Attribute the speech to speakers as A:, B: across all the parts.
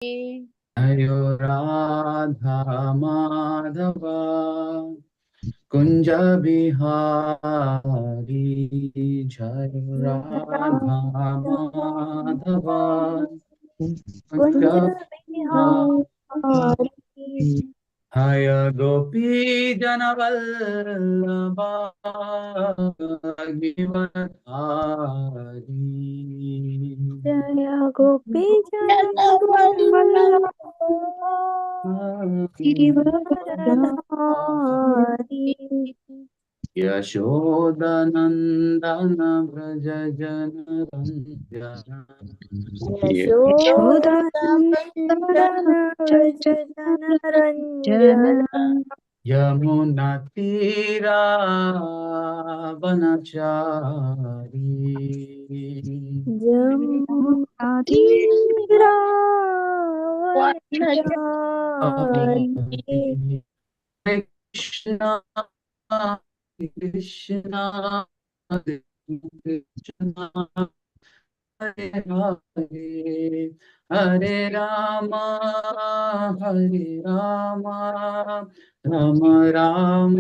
A: जयो राधा माधव कुंज बिहारी, जय राधा माधव कुंज बिहारी, हाय गोपी जनवल्लभा गिरधारी,
B: जय गोपी गिरिवरधारी,
A: यशोदनन्दन व्रज जन रंजन,
B: यशोदनन्दन व्रज जन रंजन,
A: यमुना तीरा वनचारी,
B: जमुना तीरावनचारी।
A: कृष्णा कृष्णा कृष्णा, हरे हरे हरे रामा हरे रामा, राम राम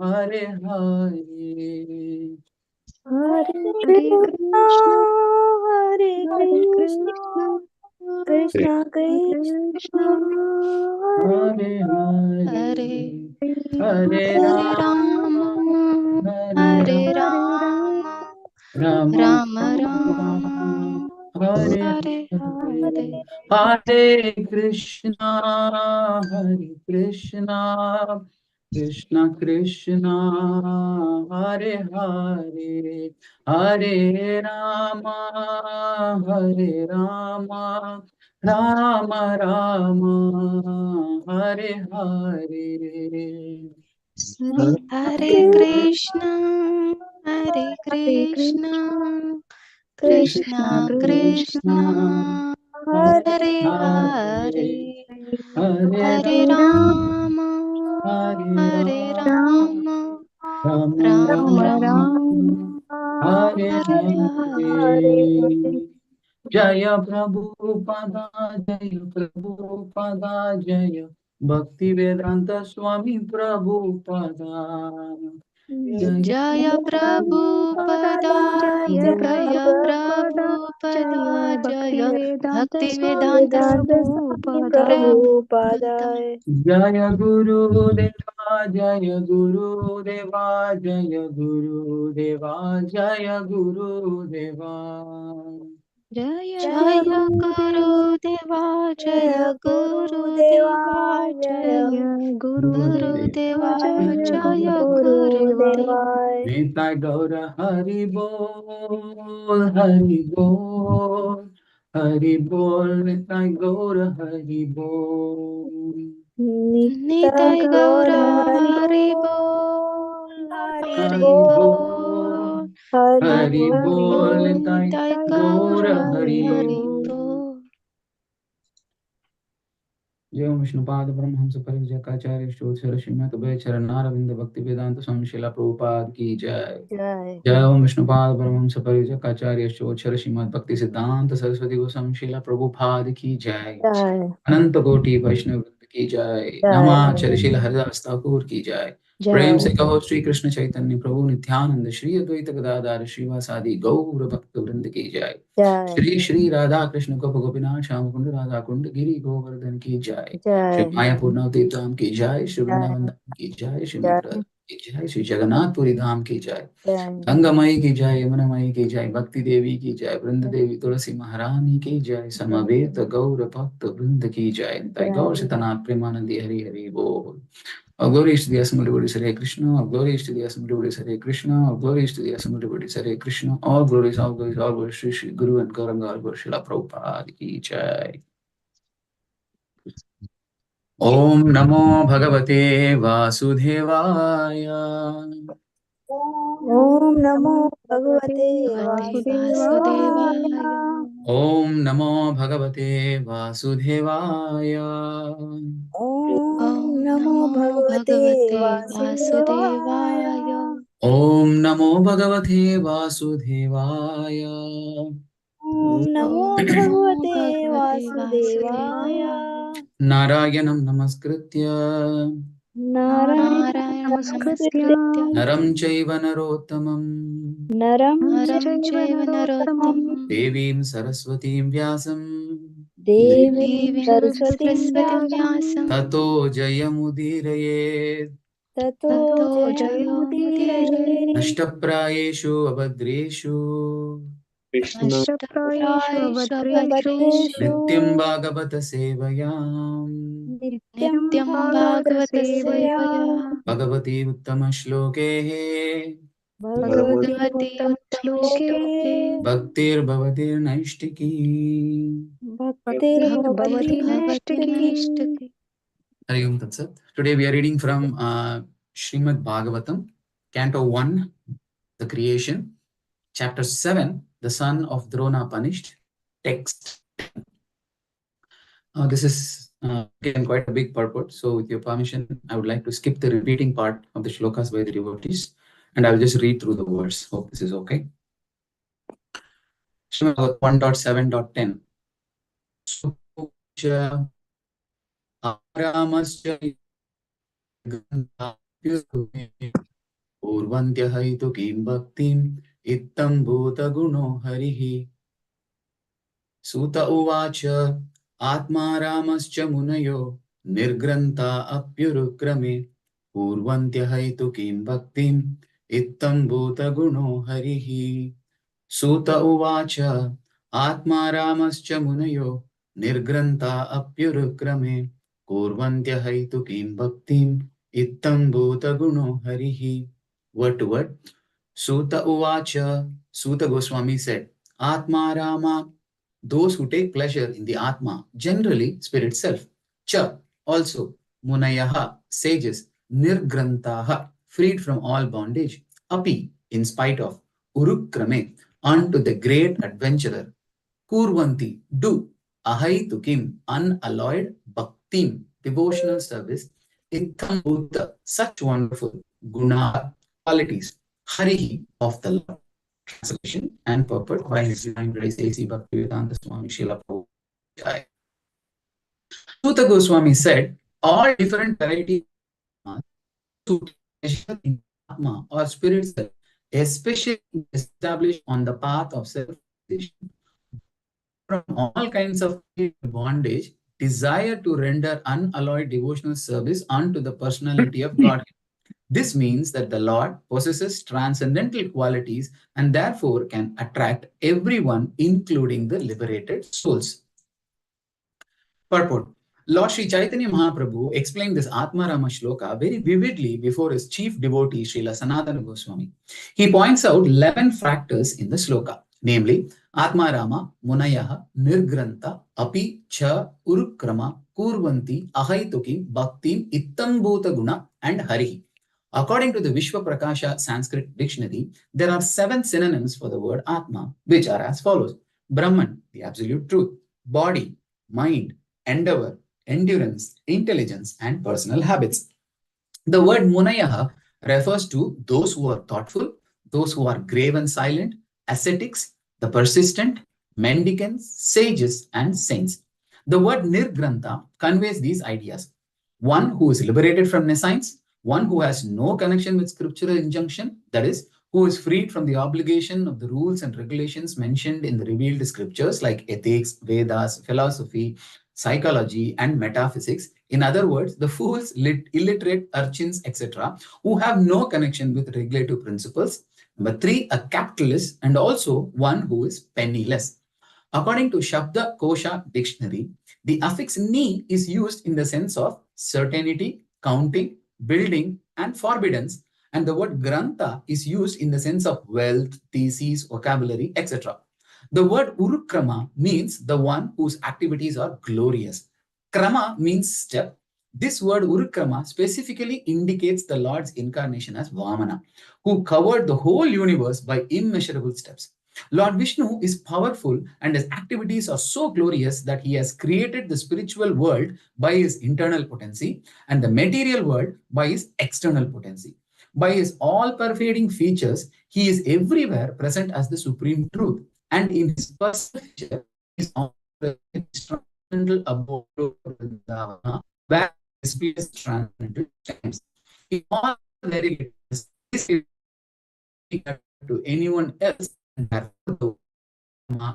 A: हरे हरे,
B: हरे कृष्णा कृष्ण कृष्ण
A: हरे हरे हरे राम हरे
C: हरे
A: राम,
C: राम
A: राम
C: राम
A: राम
C: राम
A: हरे
C: हरे
A: हरे,
C: हरे
A: हरे कृष्णा हरे कृष्णा कृष्ण कृष्ण हरे हरे, हरे राम राम राम हरे हरे,
C: हरे कृष्ण कृष्ण
B: कृष्ण
C: कृष्ण
B: कृष्ण
C: हरे
A: हरे
C: हरे
A: हरे
C: हरे
A: राम
C: राम
A: हरे
C: हरे
A: राम,
C: राम
A: राम
C: राम
B: राम
C: राम
A: राम हरे
C: हरे
A: हरे,
C: हरे
A: जय प्रभुपदा जय प्रभुपदा, जय भक्ति वेदांत स्वामी प्रभुपदा,
C: जय प्रभुपदा
B: जय
C: जय
B: प्रभुपदा
C: प्रभुपदा
B: जय भक्ति
C: जय
B: वेदांत
C: भक्ति
B: स्वामी
C: वेदांत
B: वेदांत स्वामी
C: प्रभुपदा
B: प्रभुपादाय।
A: जय गुरुदेवा जय गुरुदेवा, जय गुरुदेवा जय गुरुदेवा,
B: जय
C: जय गुरुदेवा जय
B: जय गुरुदेवा
C: गुरुदेवा
B: जय
C: जय
B: गुरुदेवा
C: गुरुदेवा
B: जय
C: जय
B: गुरुदेवा।
C: गुरुदेवा
A: निताय गौर हरि बोल हरि बोल, हरि बोल निताय गौर हरि बोल,
B: नित्य
C: निताय
B: गौर
C: गौर
B: हरि
C: हरि
B: बोल
C: बोल
B: हरि
C: हरि
A: हरि
B: बोल
C: बोल
A: बोल
B: हरि
A: हरि
C: हरि
A: बोल
B: बोल
C: बोल
A: निताय
C: निताय
A: गौर
C: गौर
A: हरि
C: हरि
A: बोल।
C: बोल।
A: जय ओम विष्णुपाद परमहंस परिव्राजकाचार्य श्रील श्रीमद् अभय चरणारविंद भक्ति वेदांत स्वामी श्रील प्रभुपाद की जय।
B: जय
A: जय ओम विष्णुपाद परमहंस परिव्राजकाचार्य श्रीमद् भक्ति सिद्धांत सरस्वती गोस्वामी श्रील प्रभुपाद की जय।
B: जय
A: अनंत कोटि वैष्णव वृंद की जय।
B: जय
A: नमाचार्य श्रील हरिदास ठाकुर की जय। प्रेम
B: जय
A: से कहो श्री कृष्ण चैतन्य प्रभु नित्यानंद श्री अद्वैत गदाधर श्रीवासादि गौर भक्त वृंद की जय।
B: जय
A: श्री श्री राधा कृष्ण गोप गोपीनाथ श्याम कुंड राधा कुंड गिरी गोवर्धन की जय। श्री
B: जय
A: मायापुर नवतीर्थ धाम की जय। श्री
B: जय
A: वृंदावन धाम की जय। श्री
B: जय
A: मथुरा की जय। श्री जगन्नाथपुरी धाम की जय।
B: जय
A: गंगामयी की जय, यमुनामयी की जय, भक्ति देवी की जय, वृंद देवी तुलसी महारानी की जय, समवेत गौर भक्त वृंद की जय। निताय गौर सितनाथ प्रेमानंदी हरि हरि बोल। All glories to the Assembled Devotees Hare Krishna, all glories to the Assembled Devotees Hare Krishna, all glories to the Assembled Devotees Hare Krishna, all glories, all glories, Shri Shri Guru and Gauranga, all glories, Srila Prabhupada ki jai. Om Namo Bhagavate Vasudevaya.
B: ओम नमो भगवते
C: भगवते
B: वासुदेवाय।
C: वासुदेवाय
A: Om Namo Bhagavate Vasudevaya.
B: ओम
C: ॐ
B: नमो
C: नमो
B: भगवते
C: भगवते
B: वासुदेवाय।
C: वासुदेवाय
A: Om Namo Bhagavate Vasudevaya.
C: नमो
B: ॐ
C: भगवते
B: भगवते
C: वासुदेवाय
A: नारायणं नमस्कृत्य
C: नारायणं
B: नारायणं
C: नमस्कृत्य
B: नमस्कृत्य
A: नरं चैव नरोत्तमं
C: नरं
B: नरं
C: चैव
B: चैव
C: नरोत्तमं
B: नरोत्तमं
A: देवीं सरस्वतीं व्यासं
C: देवीं
B: देवीं
C: सरस्वतीं
B: सरस्वतीं
C: व्यासं
B: व्यासं
A: ततो जयमुदीरयेत्
C: ततो
B: ततो
C: जयमुदीरये
B: जयमुदीरये
A: नष्टप्रायेषु अभद्रेषु
B: नष्टप्रायेषु
C: नष्टप्रायेषु
B: अभद्रेषु
C: अभद्रेषु
A: नित्यं भागवतसेवयाम्
C: नित्यं
B: नित्यं
C: भागवतसेवया
B: भागवतसेवया
A: भगवती उत्तमश्लोके
C: भगवती
B: भगवति
C: उत्तमश्लोके
B: उत्तमश्लोके
A: भक्तिर्भवतिर्नैष्टिकी
C: भक्तिर्भवति
B: भवति
C: नैष्टिकी
B: नैष्टिकी
A: Hari Om Tat Sat. Today we are reading from Srimad Bhagavatam, Canto 1, The Creation, Chapter 7, The Son of Drona Punished, Text. This is again quite a big purport. So with your permission, I would like to skip the repeating part of the shlokas by the devotees and I'll just read through the words. Hope this is okay. Srimad Bhagavatam 1.7.10. Sucha Aramascha पूर्वन्त्यहैतु किं भक्तिम् इत्थं भूतगुणो हरिः सूत उवाच आत्मा रामश्च मुनयो निर्ग्रन्था अप्युरुक्रमे पूर्वन्त्यहैतु किं भक्तिम् इत्थं भूतगुणो हरिः सूत उवाच आत्मा रामश्च मुनयो निर्ग्रन्था अप्युरुक्रमे कुर्वन्त्यहैतु किं भक्तिम् इत्थं भूतगुणो हरिः. Word to word. Suta Uvacha, Suta Goswami said, Atma Rama, those who take pleasure in the Atma, generally spirit self. Cha, also, Munayaha, sages, Nirgrantaha, freed from all bondage. Api, in spite of, Urukrame, unto the great adventurer. Kurvanti, do, Ahaitukim, unalloyed, Bhaktim, devotional service. Itham Bhuta, such wonderful, Guna, qualities. Harihi, of the Lord. Translation and purport by His Divine Grace A.C. Bhaktivedanta Swami Srila Prabhupada. Suta Goswami said, all different varieties of who take pleasure in Atma or spirit self, especially established on the path of self-realization, from all kinds of bondage, desire to render unalloyed devotional service unto the personality of God. This means that the Lord possesses transcendental qualities and therefore can attract everyone, including the liberated souls. Purport. Lord Sri Chaitanya Mahaprabhu explained this Atma Rama Shloka very vividly before his chief devotee, Srila Sanatana Goswami. He points out 11 factors in the Shloka, namely Atma Rama, Munayaha, Nirgranta, Api, Cha, Urukrama, Kurvanti, Ahaituki, Bhakti, Ittambhuta Guna, and Harihi. According to the Vishwa Prakasha Sanskrit dictionary, there are 7 synonyms for the word Atma, which are as follows. Brahman, the absolute truth. Body, mind, endeavor, endurance, intelligence, and personal habits. The word Munayaha refers to those who are thoughtful, those who are grave and silent, ascetics, the persistent, mendicants, sages, and saints. The word Nirgrantha conveys these ideas. One who is liberated from nescience, one who has no connection with scriptural injunction, that is, who is freed from the obligation of the rules and regulations mentioned in the revealed scriptures like ethics, Vedas, philosophy, psychology, and metaphysics. In other words, the fools, illiterate urchins, etc., who have no connection with regulative principles. Number 3, a capitalist, and also one who is penniless. According to Shabda Kosha dictionary, the affix ni is used in the sense of certainty, counting, building, and forbiddance, and the word grantha is used in the sense of wealth, theses, vocabulary, etc. The word urukrama means the one whose activities are glorious. Krama means step. This word urukrama specifically indicates the Lord's incarnation as Vamana, who covered the whole universe by immeasurable steps. Lord Vishnu is powerful and his activities are so glorious that he has created the spiritual world by his internal potency and the material world by his external potency. By his all-pervading features, he is everywhere present as the supreme truth and in his personal feature, he is also the transcendental abode of Vrindavana, where he displays transcendental times. In all very letters, this is to anyone else, and therefore the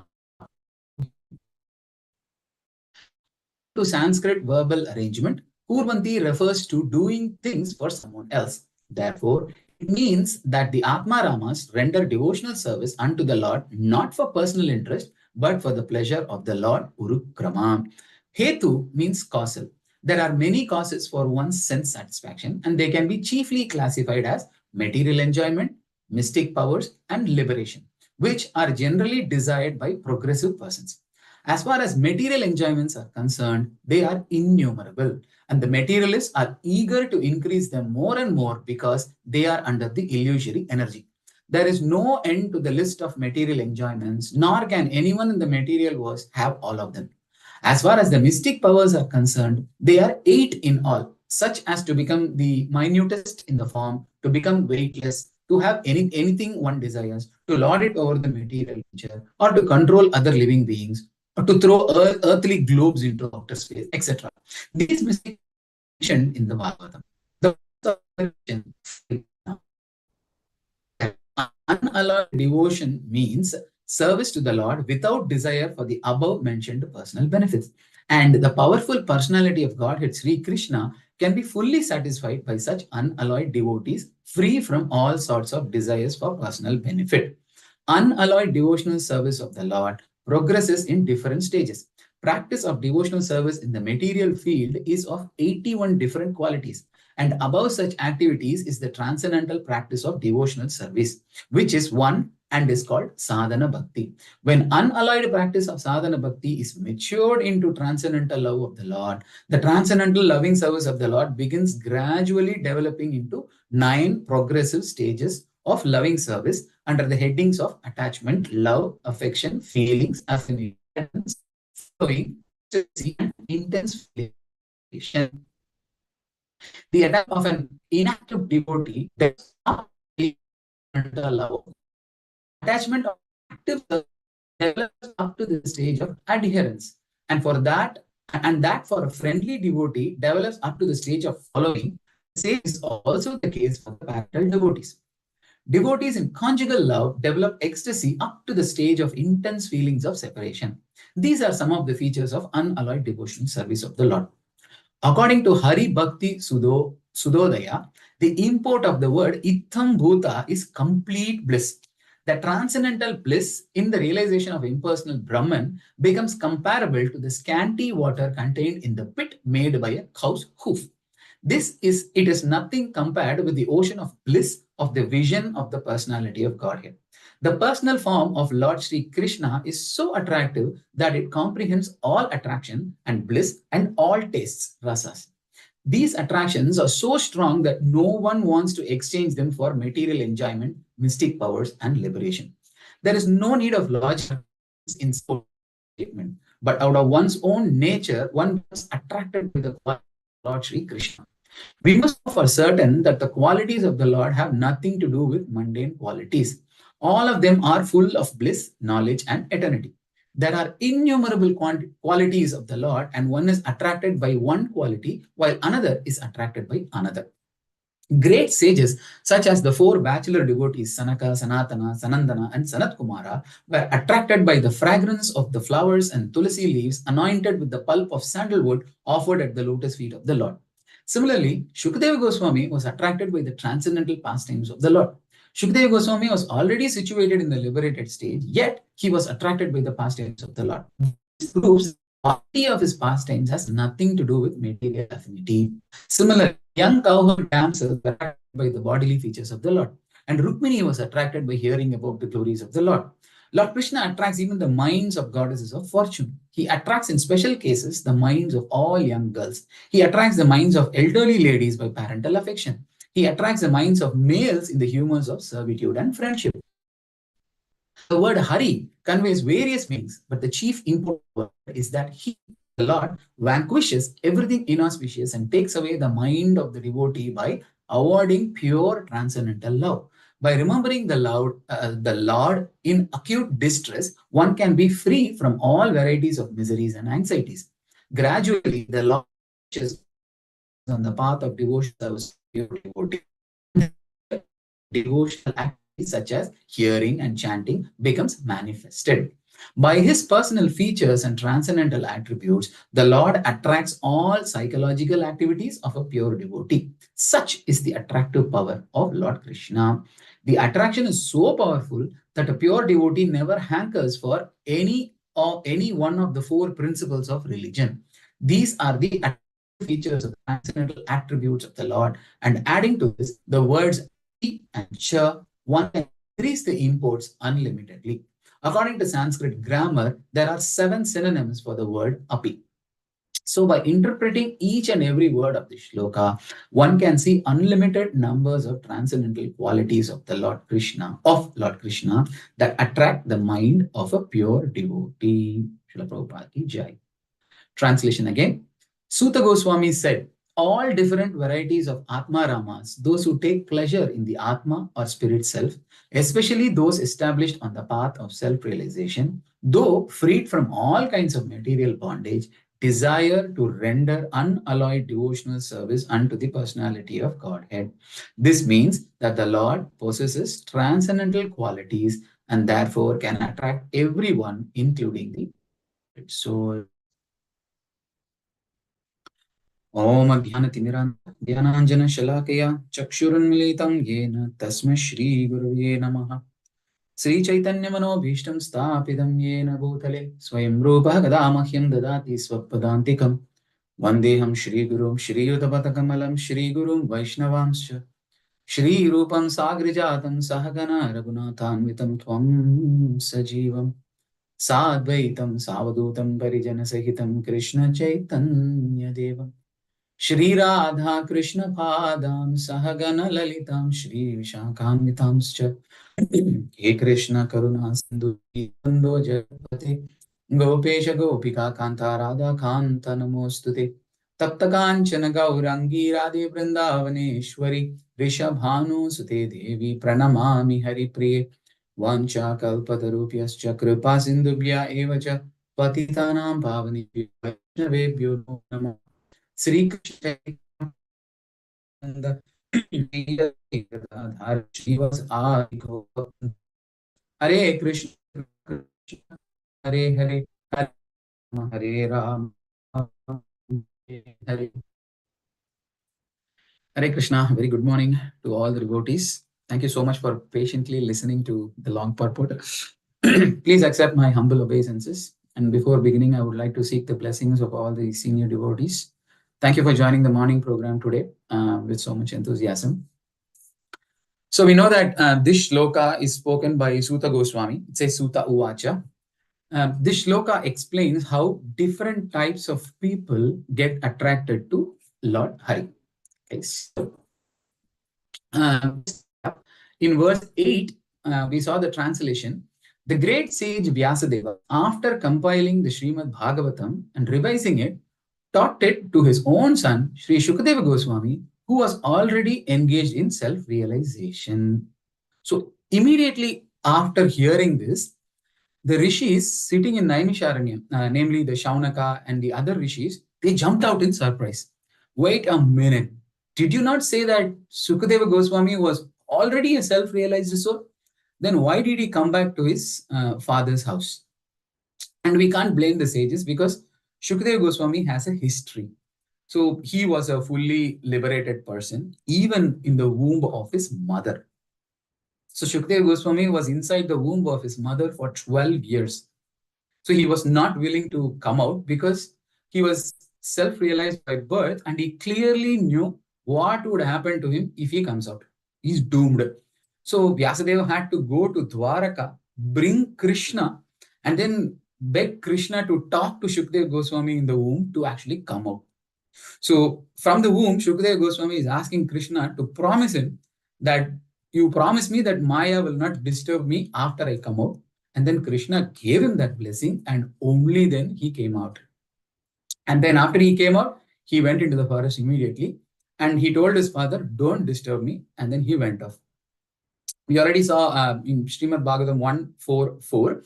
A: to Sanskrit verbal arrangement, Kurvanti refers to doing things for someone else. Therefore, it means that the Atma Ramas render devotional service unto the Lord not for personal interest, but for the pleasure of the Lord Urukrama. Hetu means causal. There are many causes for one's sense satisfaction, and they can be chiefly classified as material enjoyment, mystic powers, and liberation, which are generally desired by progressive persons. As far as material enjoyments are concerned, they are innumerable, and the materialists are eager to increase them more and more because they are under the illusory energy. There is no end to the list of material enjoyments, nor can anyone in the material world have all of them. As far as the mystic powers are concerned, they are 8 in all, such as to become the minutest in the form, to become weightless, to have anything one desires, to lord it over the material nature, or to control other living beings, or to throw earthly globes into outer space, etc. These mystics are mentioned in the Bhagavatam. The unalloyed devotion means service to the Lord without desire for the above mentioned personal benefits. And the powerful personality of Godhead, Sri Krishna, can be fully satisfied by such unalloyed devotees, free from all sorts of desires for personal benefit. Unalloyed devotional service of the Lord progresses in different stages. Practice of devotional service in the material field is of 81 different qualities. And above such activities is the transcendental practice of devotional service, which is one and is called sadhana bhakti. When unalloyed practice of sadhana bhakti is matured into transcendental love of the Lord, the transcendental loving service of the Lord begins gradually developing into 9 progressive stages of loving service under the headings of attachment, love, affection, feelings, affinity, following, and intense feeling. The attack of an inactive devotee does not under love. Attachment of active develops up to the stage of adherence, and that for a friendly devotee develops up to the stage of following. The same is also the case for the parental devotees. Devotees in conjugal love develop ecstasy up to the stage of intense feelings of separation. These are some of the features of unalloyed devotional service of the Lord. According to Hari Bhakti Sudodaya, the import of the word Itham Bhuta is complete bliss. The transcendental bliss in the realization of impersonal Brahman becomes comparable to the scanty water contained in the pit made by a cow's hoof. It is nothing compared with the ocean of bliss of the vision of the personality of Godhead. The personal form of Lord Sri Krishna is so attractive that it comprehends all attraction and bliss and all tastes, rasas. These attractions are so strong that no one wants to exchange them for material enjoyment, mystic powers, and liberation. There is no need of logic in statement, but out of one's own nature, one becomes attracted to the quality of Lord Sri Krishna. We must know for certain that the qualities of the Lord have nothing to do with mundane qualities. All of them are full of bliss, knowledge, and eternity. There are innumerable qualities of the Lord, and one is attracted by one quality while another is attracted by another. Great sages, such as the 4 bachelor devotees, Sanaka, Sanatana, Sanandana, and Sanat Kumara, were attracted by the fragrance of the flowers and tulsi leaves anointed with the pulp of sandalwood offered at the lotus feet of the Lord. Similarly, Shukadeva Goswami was attracted by the transcendental pastimes of the Lord. Shukadeva Goswami was already situated in the liberated stage, yet he was attracted by the pastimes of the Lord. This proves the quality of his pastimes has nothing to do with material affinity. Similarly, young cowherd damsels were attracted by the bodily features of the Lord, and Rukmini was attracted by hearing about the glories of the Lord. Lord Krishna attracts even the minds of goddesses of fortune. He attracts in special cases the minds of all young girls. He attracts the minds of elderly ladies by parental affection. He attracts the minds of males in the humors of servitude and friendship. The word Hari conveys various meanings, but the chief import is that he, the Lord, vanquishes everything inauspicious and takes away the mind of the devotee by awarding pure transcendental love. By remembering the Lord in acute distress, one can be free from all varieties of miseries and anxieties. Gradually, the Lord teaches on the path of devotional service to pure devotee. Devotional activities such as hearing and chanting becomes manifested. By his personal features and transcendental attributes, the Lord attracts all psychological activities of a pure devotee. Such is the attractive power of Lord Krishna. The attraction is so powerful that a pure devotee never hankers for any one of the four principles of religion. These are the features of the transcendental attributes of the Lord, and adding to this the words and cha, one can increase the imports unlimitedly. According to Sanskrit grammar, there are 7 synonyms for the word api. So by interpreting each and every word of the shloka, one can see unlimited numbers of transcendental qualities of Lord Krishna that attract the mind of a pure devotee. Srila Prabhupada ki jai. Translation again. Suta Goswami said, all different varieties of Atma Ramas, those who take pleasure in the Atma or spirit self, especially those established on the path of self-realization, though freed from all kinds of material bondage, desire to render unalloyed devotional service unto the personality of Godhead. This means that the Lord possesses transcendental qualities and therefore can attract everyone, including the soul. Om Dhyananjana Shalakaya Chakshurunmilitam Yena Tasma Shri Gurave Namaha Sri Chaitanya Manobhishtam Sthapitam Yena Bhutale Swayam Rupa Gadamahyam Dadati Swapadantikam Vandeham Shri Gurum Shri Yudhapatakamalam Shri Gurum Vaishnavamscha Shri Rupam Sagrijatam Sahagana Raghunathanvitam Tvam Sajivam Sadvaitam Savadutam Parijana Sahitam Krishna Chaitanya Devam Shri Radha Krishna Padam Sahagana Lalitam Shri Vishakhanvitamscha He Krishna Karuna Sindhu Bando Jagapate Gopesha Gopika Kanta Radha Kanta Namostute Tapta Kanchana Gaurangi Radhe Vrindavaneshwari Rishabhanu Sute Devi Pranamami Hari Priye Vancha Kalpatarupyascha Kripa Sindhubhya Evacha Patitanam Pavanebhyo Vaishnavebhyo Namo Sri Krishna she was Hare Krishna Hare Hare Hare Ram Hare Hare Krishna. Very good morning to all the devotees. Thank you so much for patiently listening to the long purport. Please accept my humble obeisances. And before beginning, I would like to seek the blessings of all the senior devotees. Thank you for joining the morning program today with so much enthusiasm. So we know that this shloka is spoken by Suta Goswami. It says Suta Uvacha. This shloka explains how different types of people get attracted to Lord Hari. Okay, so, in verse 8, we saw the translation. The great sage Vyasadeva, after compiling the Srimad Bhagavatam and revising it, taught it to his own son, Sri Shukadeva Goswami, who was already engaged in self-realization. So immediately after hearing this, the rishis sitting in Naimisharanya, namely the Shaunaka and the other rishis, they jumped out in surprise. Wait a minute. Did you not say that Shukadeva Goswami was already a self-realized soul? Then why did he come back to his father's house? And we can't blame the sages because Shukadeva Goswami has a history. So he was a fully liberated person, even in the womb of his mother. So Shukadeva Goswami was inside the womb of his mother for 12 years. So he was not willing to come out because he was self-realized by birth and he clearly knew what would happen to him if he comes out. He's doomed. So Vyasadeva had to go to Dwaraka, bring Krishna, and then beg Krishna to talk to Shukadeva Goswami in the womb to actually come out. So from the womb, Shukadeva Goswami is asking Krishna to promise him that you promise me that Maya will not disturb me after I come out. And then Krishna gave him that blessing and only then he came out. And then after he came out, he went into the forest immediately and he told his father, don't disturb me. And then he went off. We already saw in Srimad Bhagavatam 144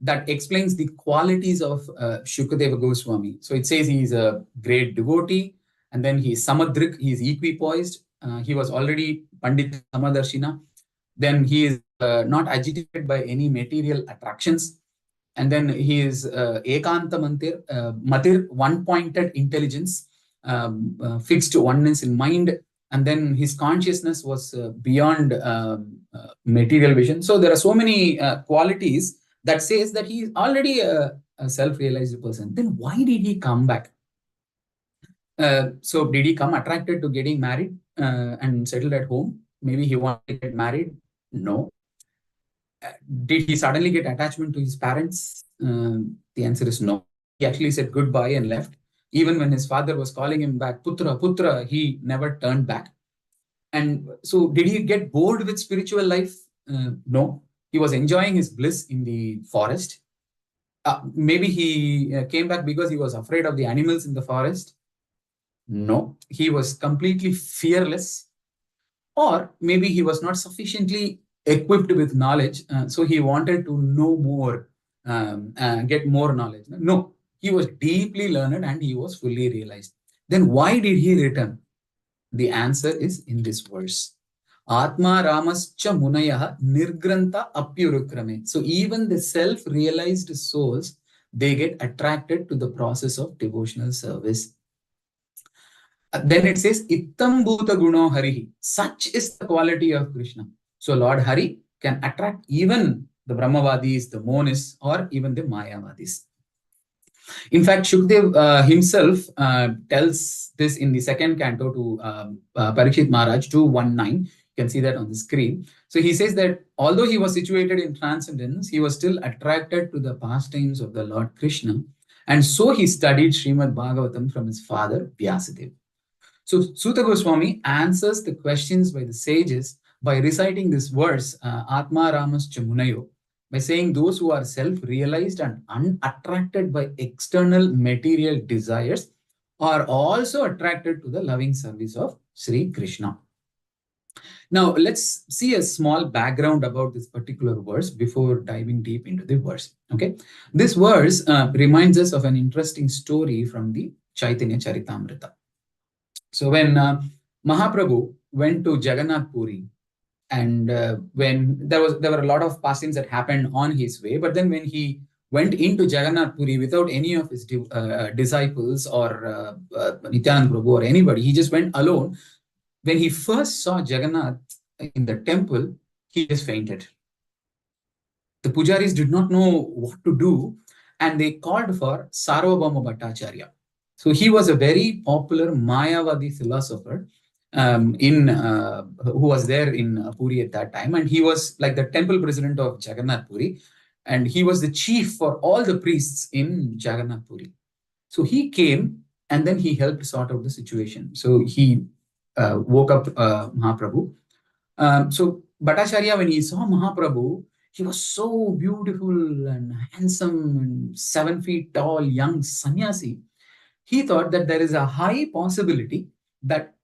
A: that explains the qualities of Shukadeva Goswami. So it says he is a great devotee, and then he is Samadrik, he is equipoised. He was already Pandit Samadarshina. Then he is not agitated by any material attractions. And then he is Ekanta Matir, one-pointed intelligence, fixed oneness in mind, and then his consciousness was beyond material vision. So there are so many qualities that says that he is already a self-realized person. Then why did he come back? So did he come attracted to getting married and settled at home? Maybe he wanted to get married. No. Did he suddenly get attachment to his parents? The answer is no. He actually said goodbye and left. Even when his father was calling him back, Putra, Putra, he never turned back. And so did he get bored with spiritual life? No. He was enjoying his bliss in the forest. Maybe he came back because he was afraid of the animals in the forest. No. He was completely fearless. Or maybe he was not sufficiently equipped with knowledge, so he wanted to know more, get more knowledge. No, he was deeply learned and he was fully realized. Then why did he return? The answer is in this verse. Atma Ramascha Munayah Nirgranta Apyurukrame. So even the self-realized souls, they get attracted to the process of devotional service. Then it says, Ittam Bhuta Guno Harihi. Such is the quality of Krishna. So Lord Hari can attract even the Brahmavadis, the Monists, or even the Mayavadis. In fact, Shukdev himself tells this in the second canto to Parikshit Maharaj 2:19. You can see that on the screen. So he says that although he was situated in transcendence, he was still attracted to the pastimes of the Lord Krishna. And so he studied Srimad Bhagavatam from his father, Vyasadeva. So Suta Goswami answers the questions by the sages by reciting this verse, Atma Ramascha Munayo, by saying those who are self-realized and unattracted by external material desires are also attracted to the loving service of Sri Krishna. Now, let's see a small background about this particular verse before diving deep into the verse. Okay, this verse reminds us of an interesting story from the Chaitanya Charitamrita. So when Mahaprabhu went to Jagannath Puri, and when there were a lot of pastings that happened on his way, but then when he went into Jagannath Puri without any of his disciples or Nityananda Prabhu or anybody, he just went alone. When he first saw Jagannath in the temple, he just fainted. The pujaris did not know what to do, and they called for Sarvabhauma Bhattacharya. So he was a very popular Mayavadi philosopher who was there in Puri at that time, and he was like the temple president of Jagannath Puri, and he was the chief for all the priests in Jagannath Puri. So he came and then he helped sort out the situation. So he woke up Mahaprabhu. So Bhattacharya, when he saw Mahaprabhu, he was so beautiful and handsome and 7 feet tall, young sannyasi. He thought that there is a high possibility that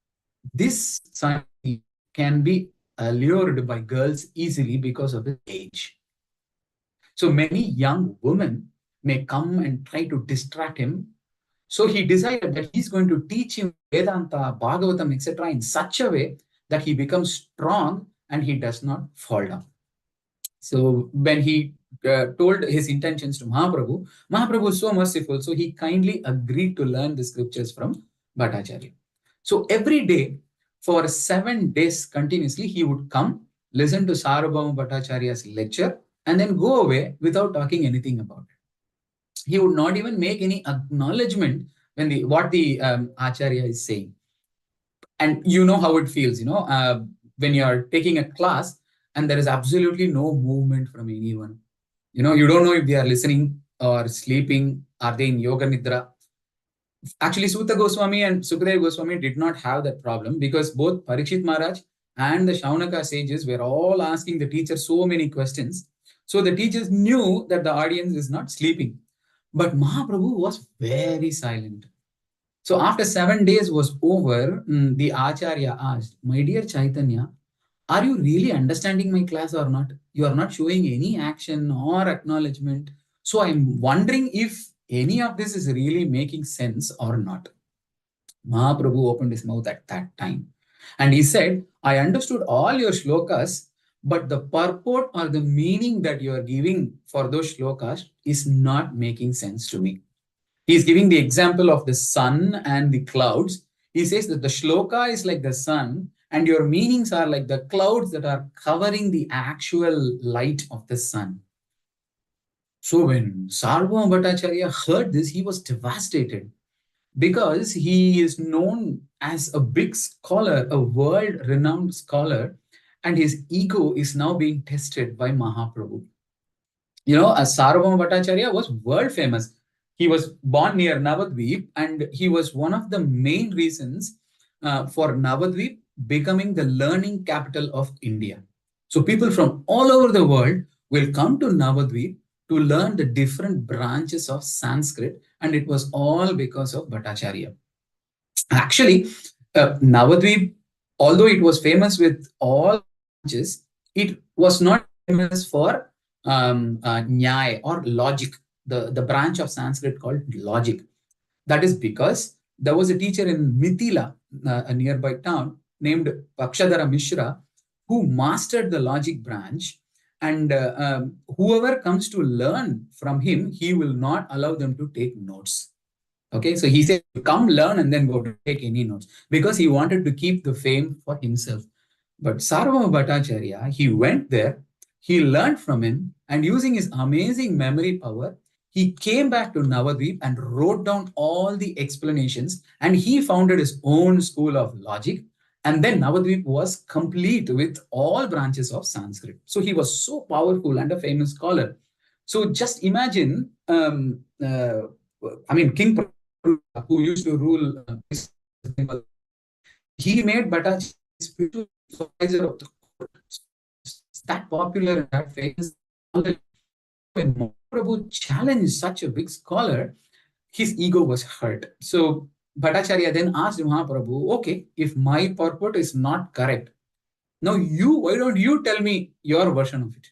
A: this sannyasi can be allured by girls easily because of his age. So many young women may come and try to distract him. So he decided that he's going to teach him Vedanta, Bhagavatam, etc. in such a way that he becomes strong and he does not fall down. So when he told his intentions to Mahaprabhu, Mahaprabhu was so merciful, so he kindly agreed to learn the scriptures from Bhattacharya. So every day, for 7 days continuously, he would come, listen to Sarvabhauma Bhattacharya's lecture, and then go away without talking anything about it. He would not even make any acknowledgement when what the Acharya is saying. And you know how it feels, when you are taking a class and there is absolutely no movement from anyone. You don't know if they are listening or sleeping. Are they in yoga nidra? Actually, Suta Goswami and Sukadeva Goswami did not have that problem because both Parikshit Maharaj and the Shaunaka sages were all asking the teacher so many questions. So the teachers knew that the audience is not sleeping. But Mahaprabhu was very silent. So after 7 days was over, the Acharya asked, "My dear Chaitanya, Are you really understanding my class or not? You are not showing any action or acknowledgement. So I'm wondering if any of this is really making sense or not. Mahaprabhu opened his mouth at that time and he said, I understood all your shlokas, but the purport or the meaning that you are giving for those shlokas is not making sense to me. He is giving the example of the sun and the clouds. He says that the shloka is like the sun and your meanings are like the clouds that are covering the actual light of the sun. So when Sarvabhauma Bhattacharya heard this, he was devastated because he is known as a big scholar, a world-renowned scholar, and his ego is now being tested by Mahaprabhu. You know, as Sarvabhauma Bhattacharya was world famous. He was born near Navadvip, and he was one of the main reasons for Navadvip becoming the learning capital of India. So people from all over the world will come to Navadvip to learn the different branches of Sanskrit, and it was all because of Bhattacharya. Actually, Navadvip, although it was famous with all branches, it was not famous for Nyaya or logic, the branch of Sanskrit called logic. That is because there was a teacher in Mithila, a nearby town, named Pakshadhara Mishra, who mastered the logic branch. And whoever comes to learn from him, he will not allow them to take notes. Okay, so he said, come learn and then go to take any notes because he wanted to keep the fame for himself. But Sarvabhauma Bhattacharya, he went there, he learned from him, and using his amazing memory power, he came back to Navadvip and wrote down all the explanations, and he founded his own school of logic. And then Navadvip was complete with all branches of Sanskrit. So he was so powerful and a famous scholar. So just imagine, King who used to rule he made Bhattacharya spiritual supervisor of the court. It's that popular and that famous. When Mahaprabhu challenged such a big scholar, his ego was hurt. So Bhattacharya then asked Mahaprabhu, okay, if my purport is not correct, now why don't you tell me your version of it?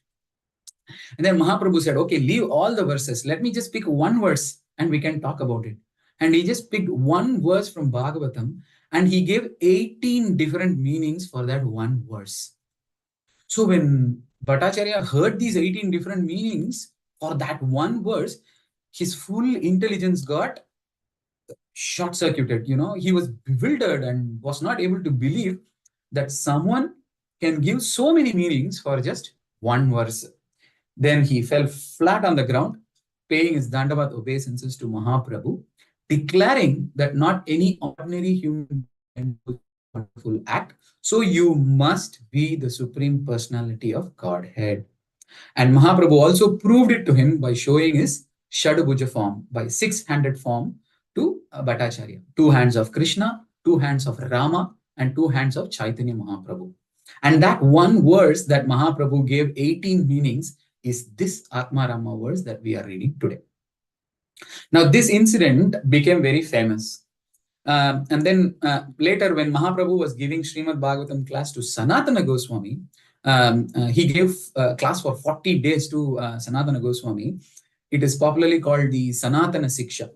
A: And then Mahaprabhu said, okay, leave all the verses. Let me just pick one verse and we can talk about it. And he just picked one verse from Bhagavatam and he gave 18 different meanings for that one verse. So when Bhattacharya heard these 18 different meanings for that one verse, his full intelligence got short-circuited. You know, he was bewildered and was not able to believe that someone can give so many meanings for just one verse. Then he fell flat on the ground, paying his Dandavat obeisances to Mahaprabhu, declaring that not any ordinary human can do a wonderful act. So you must be the Supreme Personality of Godhead. And Mahaprabhu also proved it to him by showing his Shadabhuja form, by six-handed form to Bhattacharya. 2 hands of Krishna, 2 hands of Rama, and 2 hands of Chaitanya Mahaprabhu. And that one verse that Mahaprabhu gave 18 meanings is this Atma Rama verse that we are reading today. Now, this incident became very famous. And then later, when Mahaprabhu was giving Srimad Bhagavatam class to Sanatana Goswami, he gave class for 40 days to Sanatana Goswami. It is popularly called the Sanatana Siksha.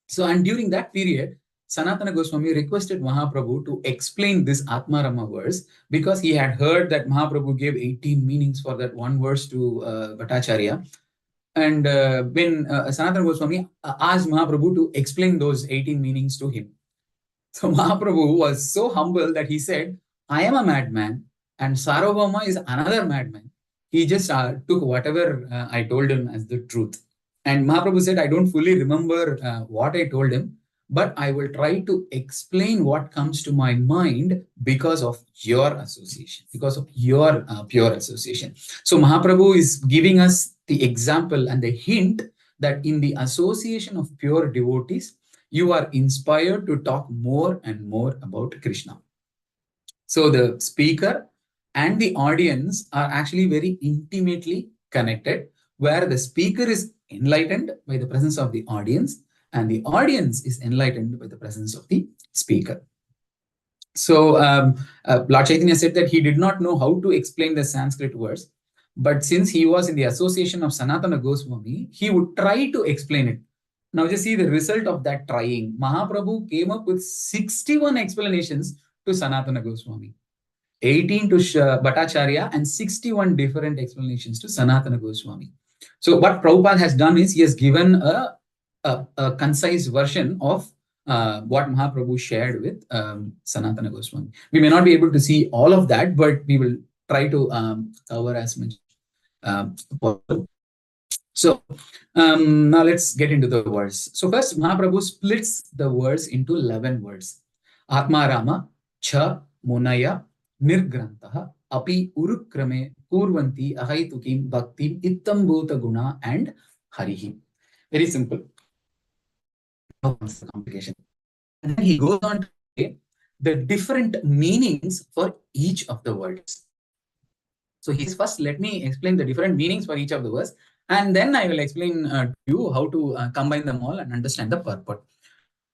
A: So, and during that period, Sanatana Goswami requested Mahaprabhu to explain this Atma Rama verse because he had heard that Mahaprabhu gave 18 meanings for that one verse to Bhattacharya. And when Sanatana Goswami asked Mahaprabhu to explain those 18 meanings to him. So Mahaprabhu was so humble that he said, I am a madman and Sarvabhauma is another madman. He just took whatever I told him as the truth. And Mahaprabhu said, I don't fully remember what I told him, but I will try to explain what comes to my mind because of your association, because of your pure association. So Mahaprabhu is giving us the example and the hint that in the association of pure devotees, you are inspired to talk more and more about Krishna. So the speaker and the audience are actually very intimately connected, where the speaker is enlightened by the presence of the audience and the audience is enlightened by the presence of the speaker. So Lord Chaitanya said that he did not know how to explain the Sanskrit words, but since he was in the association of Sanatana Goswami, he would try to explain it. Now just see the result of that trying. Mahaprabhu came up with 61 explanations to Sanatana Goswami, 18 to Bhattacharya, and 61 different explanations to Sanatana Goswami. So what Prabhupada has done is he has given a concise version of what Mahaprabhu shared with Sanatana Goswami. We may not be able to see all of that, but we will try to cover as much possible. So now let's get into the verse. So first, Mahaprabhu splits the verse into 11 words. Atma Rama, Cha, Munaya, Nirgrantaha, Api Urukrame, Kurvanti, Ahaitukim, Bhaktim, Ittam Bhuta Guna, and Harihi. Very simple. Now comes the complication. And then he goes on to say the different meanings for each of the words. So he says, first, let me explain the different meanings for each of the words, and then I will explain to you how to combine them all and understand the purport.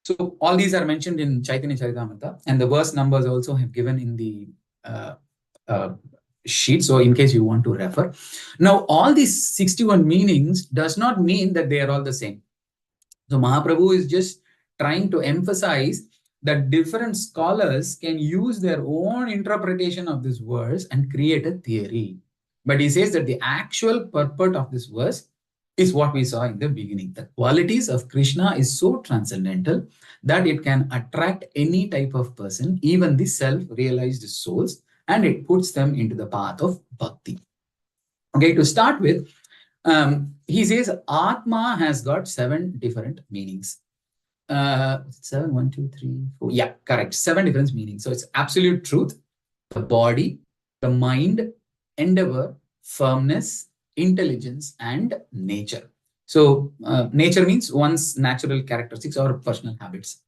A: So all these are mentioned in Chaitanya Charitamrita, and the verse numbers also have given in the sheet. So in case you want to refer. Now, all these 61 meanings does not mean that they are all the same. So Mahaprabhu is just trying to emphasize that different scholars can use their own interpretation of this verse and create a theory. But he says that the actual purport of this verse is what we saw in the beginning. The qualities of Krishna is so transcendental that it can attract any type of person, even the self-realized souls, and it puts them into the path of bhakti. Okay, to start with, he says Atma has got 7 different meanings. 7, 1, 2, 3, 4. Yeah, correct. 7 different meanings. So it's absolute truth, the body, the mind, endeavor, firmness, intelligence, and nature. So nature means one's natural characteristics or personal habits.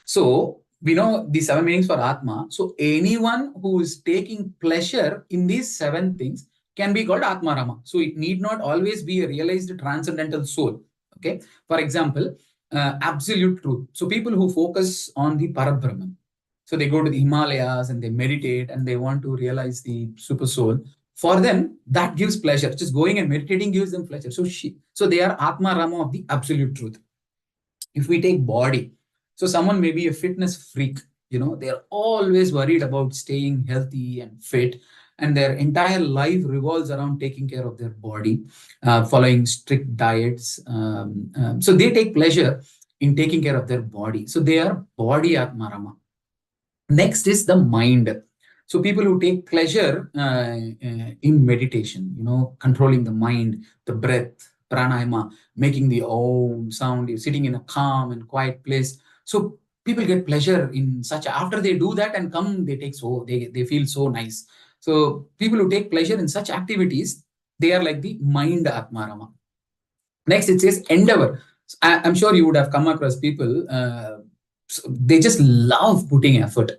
A: So we know the 7 meanings for Atma. So anyone who is taking pleasure in these 7 things can be called Atma Rama. So it need not always be a realized transcendental soul. Okay. For example, absolute truth. So people who focus on the Parabrahman. So they go to the Himalayas and they meditate and they want to realize the super soul. For them, that gives pleasure. Just going and meditating gives them pleasure. So they are Atma Rama of the absolute truth. If we take body, so someone may be a fitness freak, they're always worried about staying healthy and fit, and their entire life revolves around taking care of their body, following strict diets. So they take pleasure in taking care of their body. So they are body Atma Rama. Next is the mind. So people who take pleasure in meditation, controlling the mind, the breath, pranayama, making the om sound, sitting in a calm and quiet place. So people get pleasure in such. After they do that and come, they feel so nice. So people who take pleasure in such activities, they are like the mind Atmarama. Next, it says endeavor. I'm sure you would have come across people. They just love putting effort.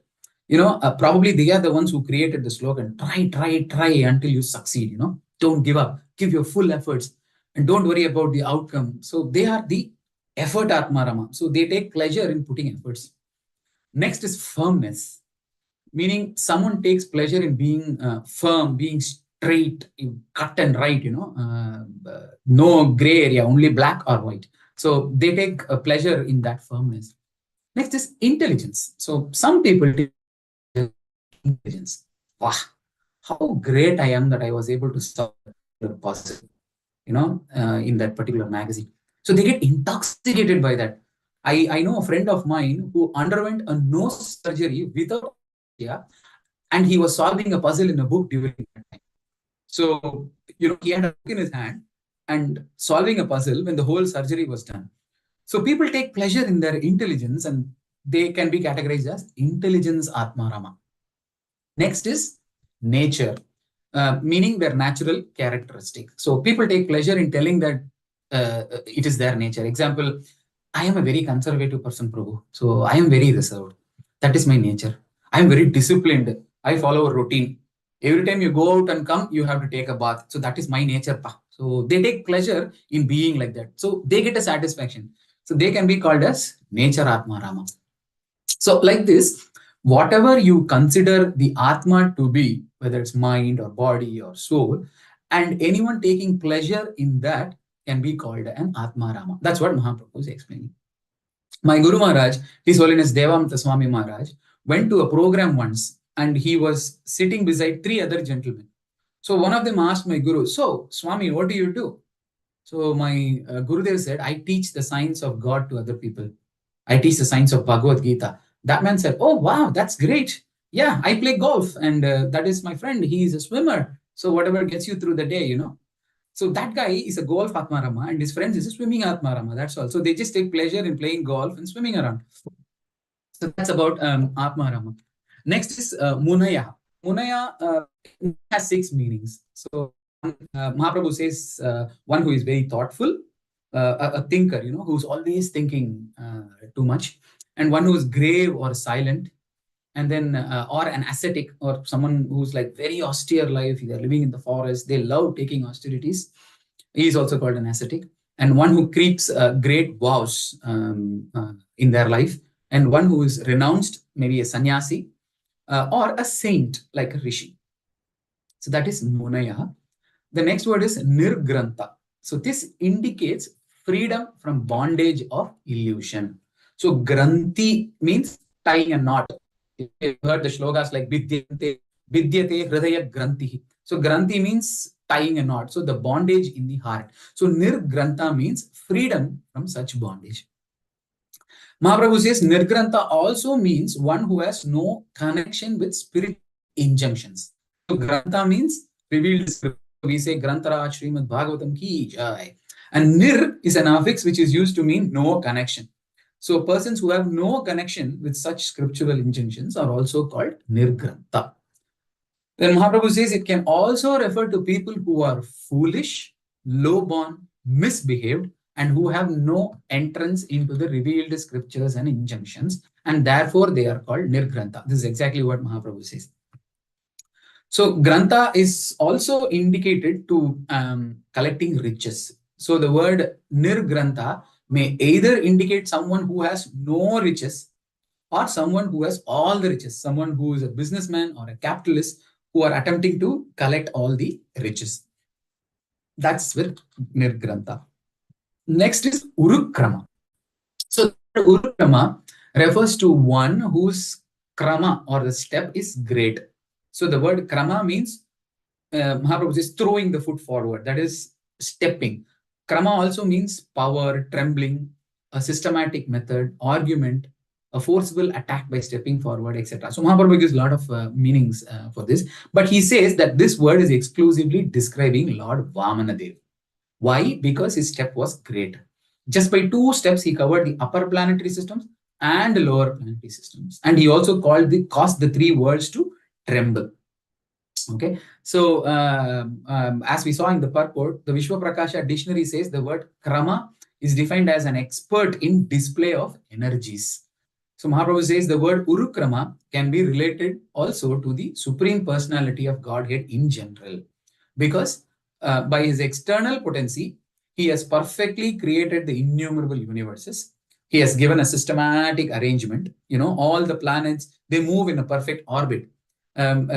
A: Probably they are the ones who created the slogan, try until you succeed, don't give up, give your full efforts and don't worry about the outcome. So they are the effort Atmarama. So they take pleasure in putting efforts. Next is firmness, meaning someone takes pleasure in being firm, being straight, cut and right, no gray area, only black or white. So they take a pleasure in that firmness. Next is intelligence. So some people take intelligence. Wow, how great I am that I was able to solve the puzzle, in that particular magazine. So they get intoxicated by that. I know a friend of mine who underwent a nose surgery without anesthesia, and he was solving a puzzle in a book during that time. So, he had a book in his hand and solving a puzzle when the whole surgery was done. So people take pleasure in their intelligence and they can be categorized as intelligence Atmarama. Next is nature, meaning their natural characteristic. So people take pleasure in telling that it is their nature. Example, I am a very conservative person, Prabhu. So I am very reserved. That is my nature. I am very disciplined. I follow a routine. Every time you go out and come, you have to take a bath. So that is my nature. Pa. So they take pleasure in being like that. So they get a satisfaction. So they can be called as nature Atma Rama. So like this, Whatever you consider the Atma to be, whether it's mind or body or soul, and anyone taking pleasure in that can be called an Atma Rama. That's what Mahaprabhu is explaining. My Guru Maharaj, His Holiness Devamata Swami Maharaj, went to a program once and he was sitting beside three other gentlemen. So one of them asked my Guru, "So, Swami, what do you do?" So my Gurudev said, "I teach the science of God to other people. I teach the science of Bhagavad Gita." That man said, "Oh, wow, that's great. Yeah, I play golf and that is my friend. He is a swimmer. So whatever gets you through the day, you know." So that guy is a golf Atmarama and his friends is a swimming Atmarama. That's all. So they just take pleasure in playing golf and swimming around. So that's about Atmarama. Next is Munaya. Munaya has 6 meanings. So Mahaprabhu says one who is very thoughtful, a thinker, you know, who's always thinking too much, and one who is grave or silent, and then or an ascetic or someone who's like very austere life. They're living in the forest. They love taking austerities. He is also called an ascetic, and one who keeps great vows in their life, and one who is renounced, maybe a sannyasi or a saint like a rishi. So that is Munaya. The next word is Nirgrantha. So this indicates freedom from bondage of illusion. So Granthi means tying a knot. You've heard the shlokas like Vidyate Hridaya Granthi. So Granthi means tying a knot. So the bondage in the heart. So Nirgrantha means freedom from such bondage. Mahaprabhu says Nirgrantha also means one who has no connection with spiritual injunctions. So Grantha means revealed scripture. We say Grantara Srimad Bhagavatam Ki Jai. And Nir is an affix which is used to mean no connection. So persons who have no connection with such scriptural injunctions are also called Nirgrantha. Then Mahaprabhu says it can also refer to people who are foolish, low-born, misbehaved, and who have no entrance into the revealed scriptures and injunctions, and therefore they are called Nirgrantha. This is exactly what Mahaprabhu says. So Grantha is also indicated to collecting riches. So the word Nirgrantha may either indicate someone who has no riches or someone who has all the riches, someone who is a businessman or a capitalist who are attempting to collect all the riches. That's with Nirgrantha. Next is Urukrama. So Urukrama refers to one whose krama or the step is great. So the word krama means Mahaprabhu is throwing the foot forward, that is stepping. Krama also means power, trembling, a systematic method, argument, a forcible attack by stepping forward, etc. So Mahaprabhu gives a lot of meanings for this, but he says that this word is exclusively describing Lord Vamanadev. Why? Because his step was great. Just by 2 steps, he covered the upper planetary systems and lower planetary systems. And he also caused the 3 worlds to tremble. Okay, so as we saw in the purport, the Vishwa Prakasha dictionary says the word krama is defined as an expert in display of energies. So Mahaprabhu says the word Urukrama can be related also to the Supreme Personality of Godhead in general, because by his external potency, he has perfectly created the innumerable universes. He has given a systematic arrangement. You know, all the planets, they move in a perfect orbit.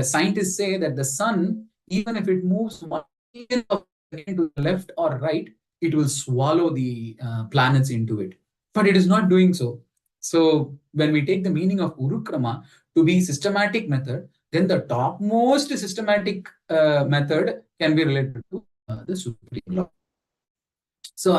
A: Scientists say that the sun, even if it moves 1 million of seconds to the left or right, it will swallow the planets into it. But it is not doing so. So when we take the meaning of Urukrama to be systematic method, then the topmost systematic method can be related to the Supreme Lord. So,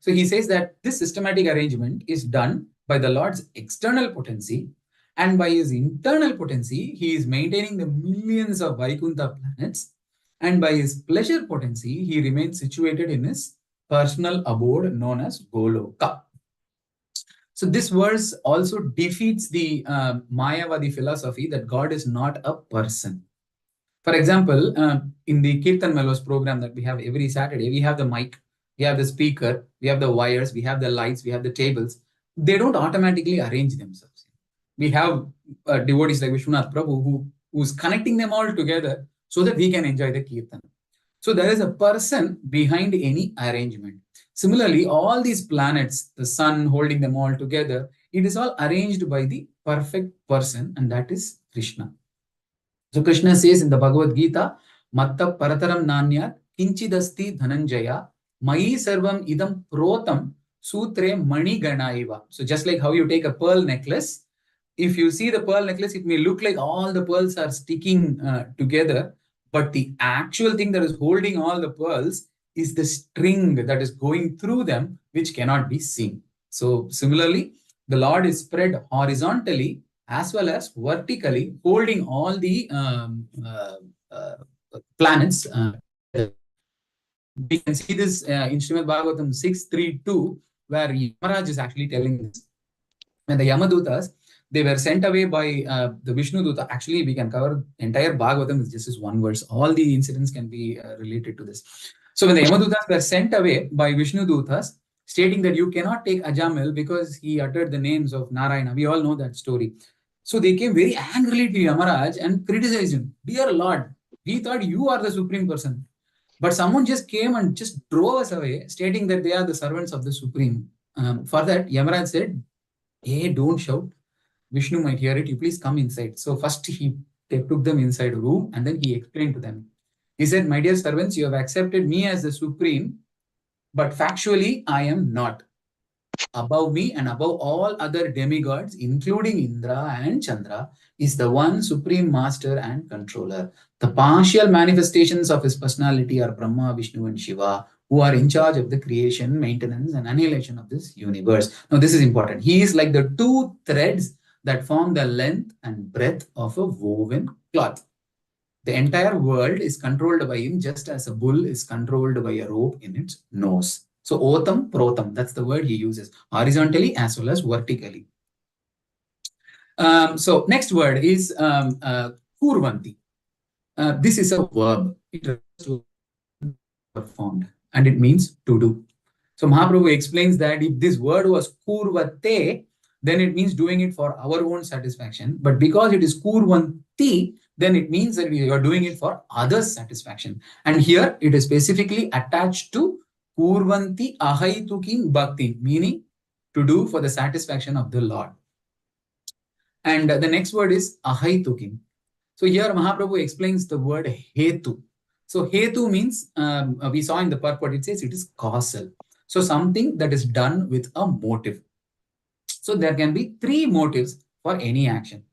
A: so he says that this systematic arrangement is done by the Lord's external potency, and by his internal potency, he is maintaining the millions of Vaikuntha planets, and by his pleasure potency, he remains situated in his personal abode known as Goloka. So this verse also defeats the Mayavadi philosophy that God is not a person. For example, in the Kirtan Mellows program that we have every Saturday, we have the mic, we have the speaker, we have the wires, we have the lights, we have the tables. They don't automatically arrange themselves. We have devotees like Vishwanath Prabhu who's connecting them all together so that we can enjoy the Kirtan. So there is a person behind any arrangement. Similarly, all these planets, the sun holding them all together, it is all arranged by the perfect person, and that is Krishna. So Krishna says in the Bhagavad Gita, Matta Parataram Nanyat Kinchidasti Dhananjaya Mai Sarvam Idam Protam Sutre Mani Ganaiva. So just like how you take a pearl necklace, if you see the pearl necklace, it may look like all the pearls are sticking together, but the actual thing that is holding all the pearls is the string that is going through them, which cannot be seen. So similarly, the Lord is spread horizontally as well as vertically, holding all the planets. We can see this in Srimad Bhagavatam 6.3.2, where Yamaraj is actually telling this. When the Yamadutas, they were sent away by the Vishnu Duta. Actually, we can cover entire Bhagavatam with just this one verse. All the incidents can be related to this. So when the Yamadutas were sent away by Vishnu Dutas, stating that you cannot take Ajamil because he uttered the names of Narayana. We all know that story. So they came very angrily to Yamaraj and criticized him. Dear Lord, we thought you are the supreme person. But someone just came and just drove us away, stating that they are the servants of the Supreme. For that, Yamaraj said, hey, don't shout. Vishnu might hear it. You please come inside. So first he took them inside a room and then he explained to them. He said, my dear servants, you have accepted me as the Supreme, but factually, I am not. Above me and above all other demigods, including Indra and Chandra, is the one supreme master and controller. The partial manifestations of his personality are Brahma, Vishnu, and Shiva, who are in charge of the creation, maintenance, and annihilation of this universe. Now, this is important. He is like the two threads that form the length and breadth of a woven cloth. The entire world is controlled by him, just as a bull is controlled by a rope in its nose. So, otam, protam, that's the word he uses, horizontally as well as vertically. So, next word is kurvanti. This is a verb. It refers to performed and it means to do. So, Mahaprabhu explains that if this word was kurvate, then it means doing it for our own satisfaction. But because it is kurvanti, then it means that we are doing it for others' satisfaction. And here it is specifically attached to kurvanti ahaitukim bhakti, meaning to do for the satisfaction of the Lord. And the next word is ahaitukim. So here Mahaprabhu explains the word hetu. So hetu means, we saw in the purport, it says it is causal. So something that is done with a motive. So there can be three motives for any action.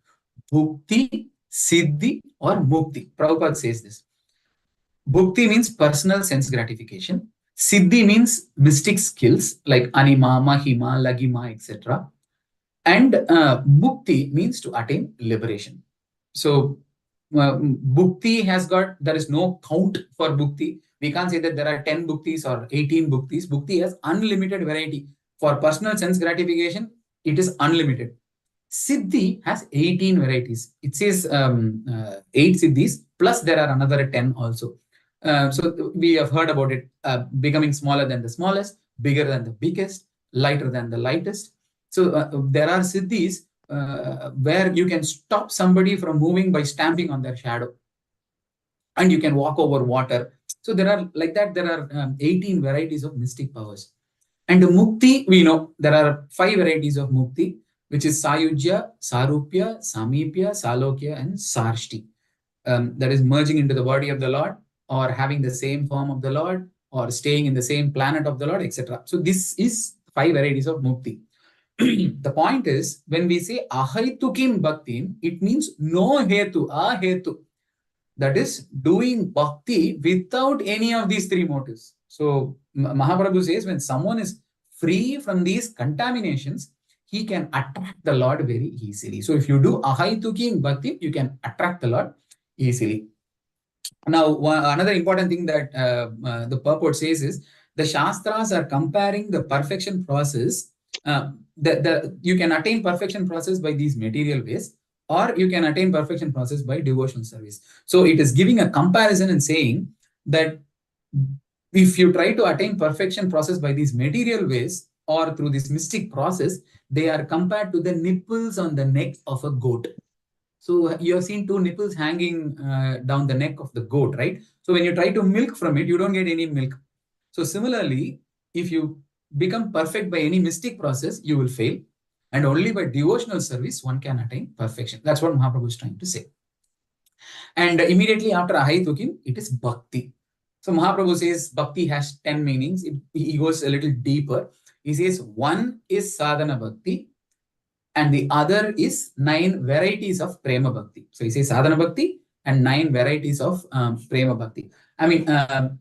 A: Bhukti, Siddhi or Mukti. Prabhupada says this. Bhukti means personal sense gratification. Siddhi means mystic skills like Anima, Mahima, Lagima, etc. And Mukti means to attain liberation. So Bhukti has got, there is no count for Bhukti. We can't say that there are 10 Bhuktis or 18 Bhuktis. Bhukti has unlimited variety. For personal sense gratification, it is unlimited. Siddhi has 18 varieties. It says 8 Siddhis, plus there are another 10 also. So we have heard about it becoming smaller than the smallest, bigger than the biggest, lighter than the lightest. So there are Siddhis where you can stop somebody from moving by stamping on their shadow. And you can walk over water. So there are, like that, there are 18 varieties of mystic powers. And the Mukti, we know there are 5 varieties of Mukti, which is Sayujya, Sarupya, Samipya, Salokya, and Sarshti. That is merging into the body of the Lord, or having the same form of the Lord, or staying in the same planet of the Lord, etc. So this is 5 varieties of Mukti. The point is, when we say Ahaitukim Bhakti, it means no hetu, ahetu. That is doing bhakti without any of these 3 motives. So Mahaprabhu says when someone is free from these contaminations, he can attract the Lord very easily. So if you do ahaitukim bhakti, you can attract the Lord easily. Now, another important thing that the purport says is the Shastras are comparing the perfection process. You can attain perfection process by these material ways, or you can attain perfection process by devotional service. So it is giving a comparison and saying that if you try to attain perfection process by these material ways or through this mystic process, they are compared to the nipples on the neck of a goat. So you have seen 2 nipples hanging down the neck of the goat, right? So when you try to milk from it, you don't get any milk. So similarly, if you become perfect by any mystic process, you will fail. And only by devotional service, one can attain perfection. That's what Mahaprabhu is trying to say. And immediately after Ahai Tukim, it is Bhakti. So Mahaprabhu says Bhakti has 10 meanings. He goes a little deeper. He says one is Sadhana Bhakti, and the other is 9 varieties of Prema Bhakti. So he says Sadhana Bhakti and 9 varieties of Prema Bhakti. I mean,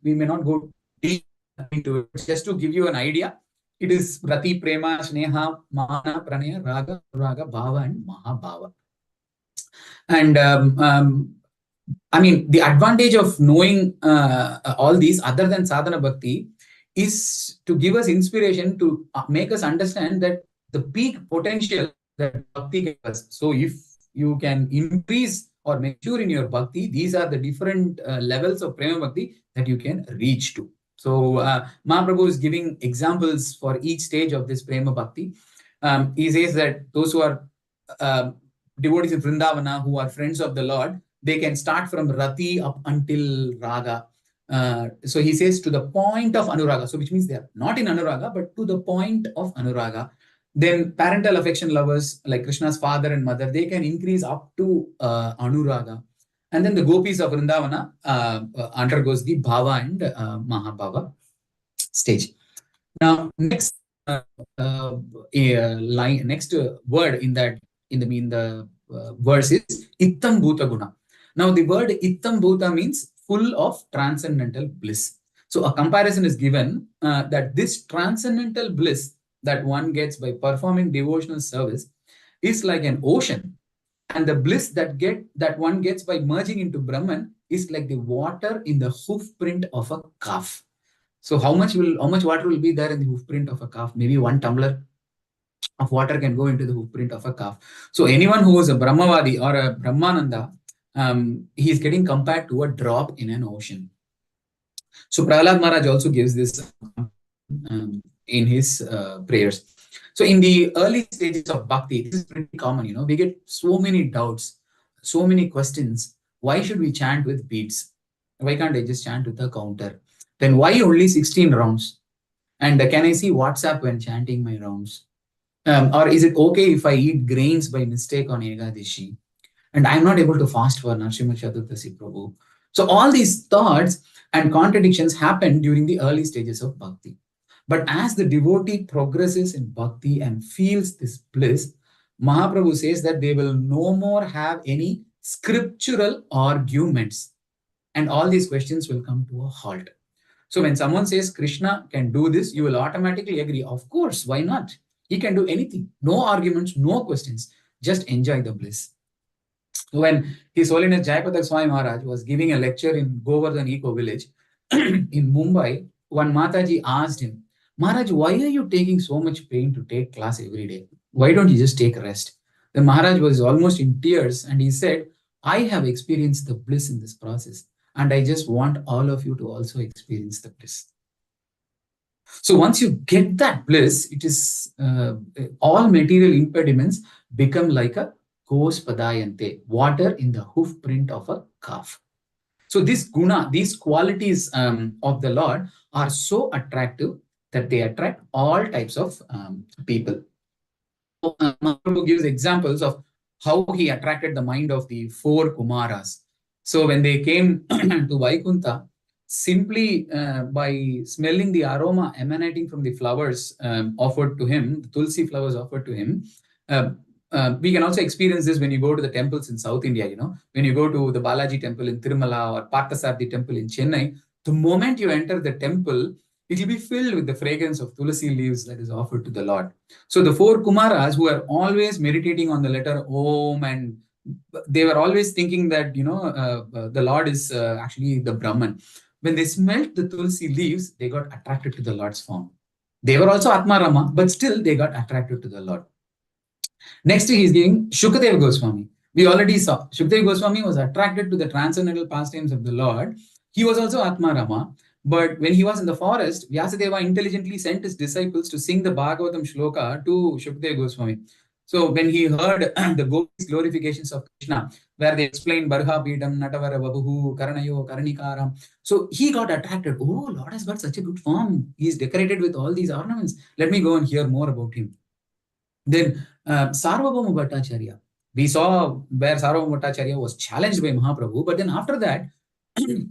A: we may not go deep into it. Just to give you an idea, it is Rati, Prema, Sneha, Mana, Pranaya, Raga, Raga, Bhava, and Mahabhava. And I mean, the advantage of knowing all these other than sadhana bhakti is to give us inspiration, to make us understand that the peak potential that bhakti gives us. So if you can increase or mature in your bhakti, these are the different levels of prema bhakti that you can reach to. So Mahaprabhu is giving examples for each stage of this prema bhakti. He says that those who are devotees of Vrindavana, who are friends of the Lord, they can start from Rati up until Raga. So he says to the point of Anuraga. So which means they are not in Anuraga, but to the point of Anuraga. Then parental affection lovers, like Krishna's father and mother, they can increase up to Anuraga. And then the gopis of Vrindavana undergoes the Bhava and Mahabhava stage. Now, next next word in the verse is Ittam Bhuta Guna. Now, the word Ittam Bhuta means full of transcendental bliss. So, a comparison is given that this transcendental bliss that one gets by performing devotional service is like an ocean, and the bliss that one gets by merging into Brahman is like the water in the hoof print of a calf. So how much water will be there in the hoof print of a calf? Maybe 1 tumbler of water can go into the hoof print of a calf. So anyone who is a Brahmavadi or a Brahmananda, he is getting compared to a drop in an ocean. So Prahlad Maharaj also gives this in his prayers. So in the early stages of bhakti, this is pretty common. We get so many doubts, so many questions. Why should we chant with beads? Why can't I just chant with a counter? Then why only 16 rounds? And can I see WhatsApp when chanting my rounds? Or is it okay if I eat grains by mistake on Ekadashi? And I'm not able to fast for Narsimha Chaturthasi Prabhu. So all these thoughts and contradictions happen during the early stages of bhakti. But as the devotee progresses in bhakti and feels this bliss, Mahaprabhu says that they will no more have any scriptural arguments. And all these questions will come to a halt. So when someone says Krishna can do this, you will automatically agree. Of course, why not? He can do anything. No arguments, no questions. Just enjoy the bliss. When His Holiness Jayapatak Swami Maharaj was giving a lecture in Govardhan Eco Village in Mumbai, one Mataji asked him, Maharaj, why are you taking so much pain to take class every day? Why don't you just take a rest? Then Maharaj was almost in tears and he said, I have experienced the bliss in this process. And I just want all of you to also experience the bliss. So once you get that bliss, it is all material impediments become like a kos padayante, water in the hoof print of a calf. So this guna, these qualities of the Lord are so attractive that they attract all types of people. So, Mahaprabhu gives examples of how he attracted the mind of the 4 Kumaras. So when they came to Vaikuntha, simply by smelling the aroma emanating from the flowers offered to him, the tulsi flowers offered to him, we can also experience this when you go to the temples in South India. When you go to the Balaji temple in Tirumala or Parthasarathy temple in Chennai, the moment you enter the temple, it will be filled with the fragrance of tulsi leaves that is offered to the Lord. So the 4 Kumaras who are always meditating on the letter Om, and they were always thinking that, the Lord is actually the Brahman. When they smelt the tulsi leaves, they got attracted to the Lord's form. They were also Atma Rama, but still they got attracted to the Lord. Next, he is giving Shukadeva Goswami. We already saw Shukadeva Goswami was attracted to the transcendental pastimes of the Lord. He was also Atma Rama. But when he was in the forest, Vyasadeva intelligently sent his disciples to sing the Bhagavatam shloka to Shukadeva Goswami. So when he heard the gopis glorifications of Krishna, where they explain Barha Bidam, Natavara Babuhu, Karanayo, Karanikaram. So he got attracted. Oh, Lord has got such a good form. He is decorated with all these ornaments. Let me go and hear more about him. Then Sarvabhauma Bhattacharya. We saw where Sarvabhauma Bhattacharya was challenged by Mahaprabhu, but then after that,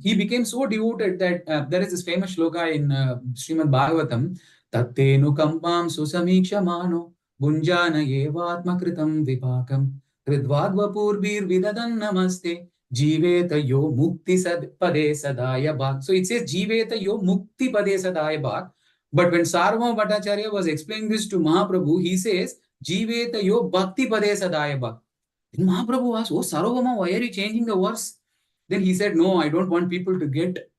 A: he became so devoted that there is this famous shloka in Srimad Bhagavatam, Tattenu kampam susamiksha mano bunjana yevatma kritam vipakam kridvadva purbir vidadan namaste jiveta yo mukti sad pade sadaya bhag. So it says jiveta yo mukti pade sadaya bhag. But when Sarvabhauma Bhattacharya was explaining this to Mahaprabhu, he says jiveta yo bhakti pade sadaya bhag. Then Mahaprabhu asked, oh Sarvabhauma, why are you changing the verse? Then he said, no, I don't want people to get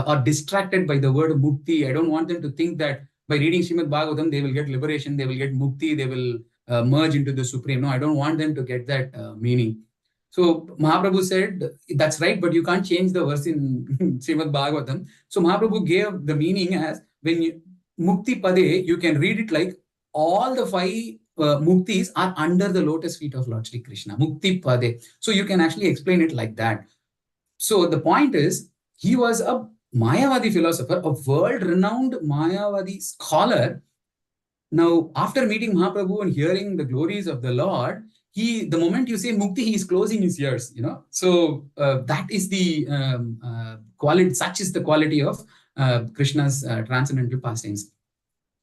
A: or distracted by the word mukti. I don't want them to think that by reading Srimad Bhagavatam, they will get liberation, they will get mukti, they will merge into the Supreme. No, I don't want them to get that meaning. So Mahaprabhu said, that's right, but you can't change the verse in Srimad Bhagavatam. So Mahaprabhu gave the meaning as, when you, mukti pade, you can read it like all the five muktis are under the lotus feet of Lord Sri Krishna. Mukti pade. So you can actually explain it like that. So the point is, he was a Mayavadi philosopher, a world-renowned Mayavadi scholar. Now, after meeting Mahaprabhu and hearing the glories of the Lord, the moment you say mukti, he is closing his ears, So that is the quality, such is the quality of Krishna's transcendental pastimes.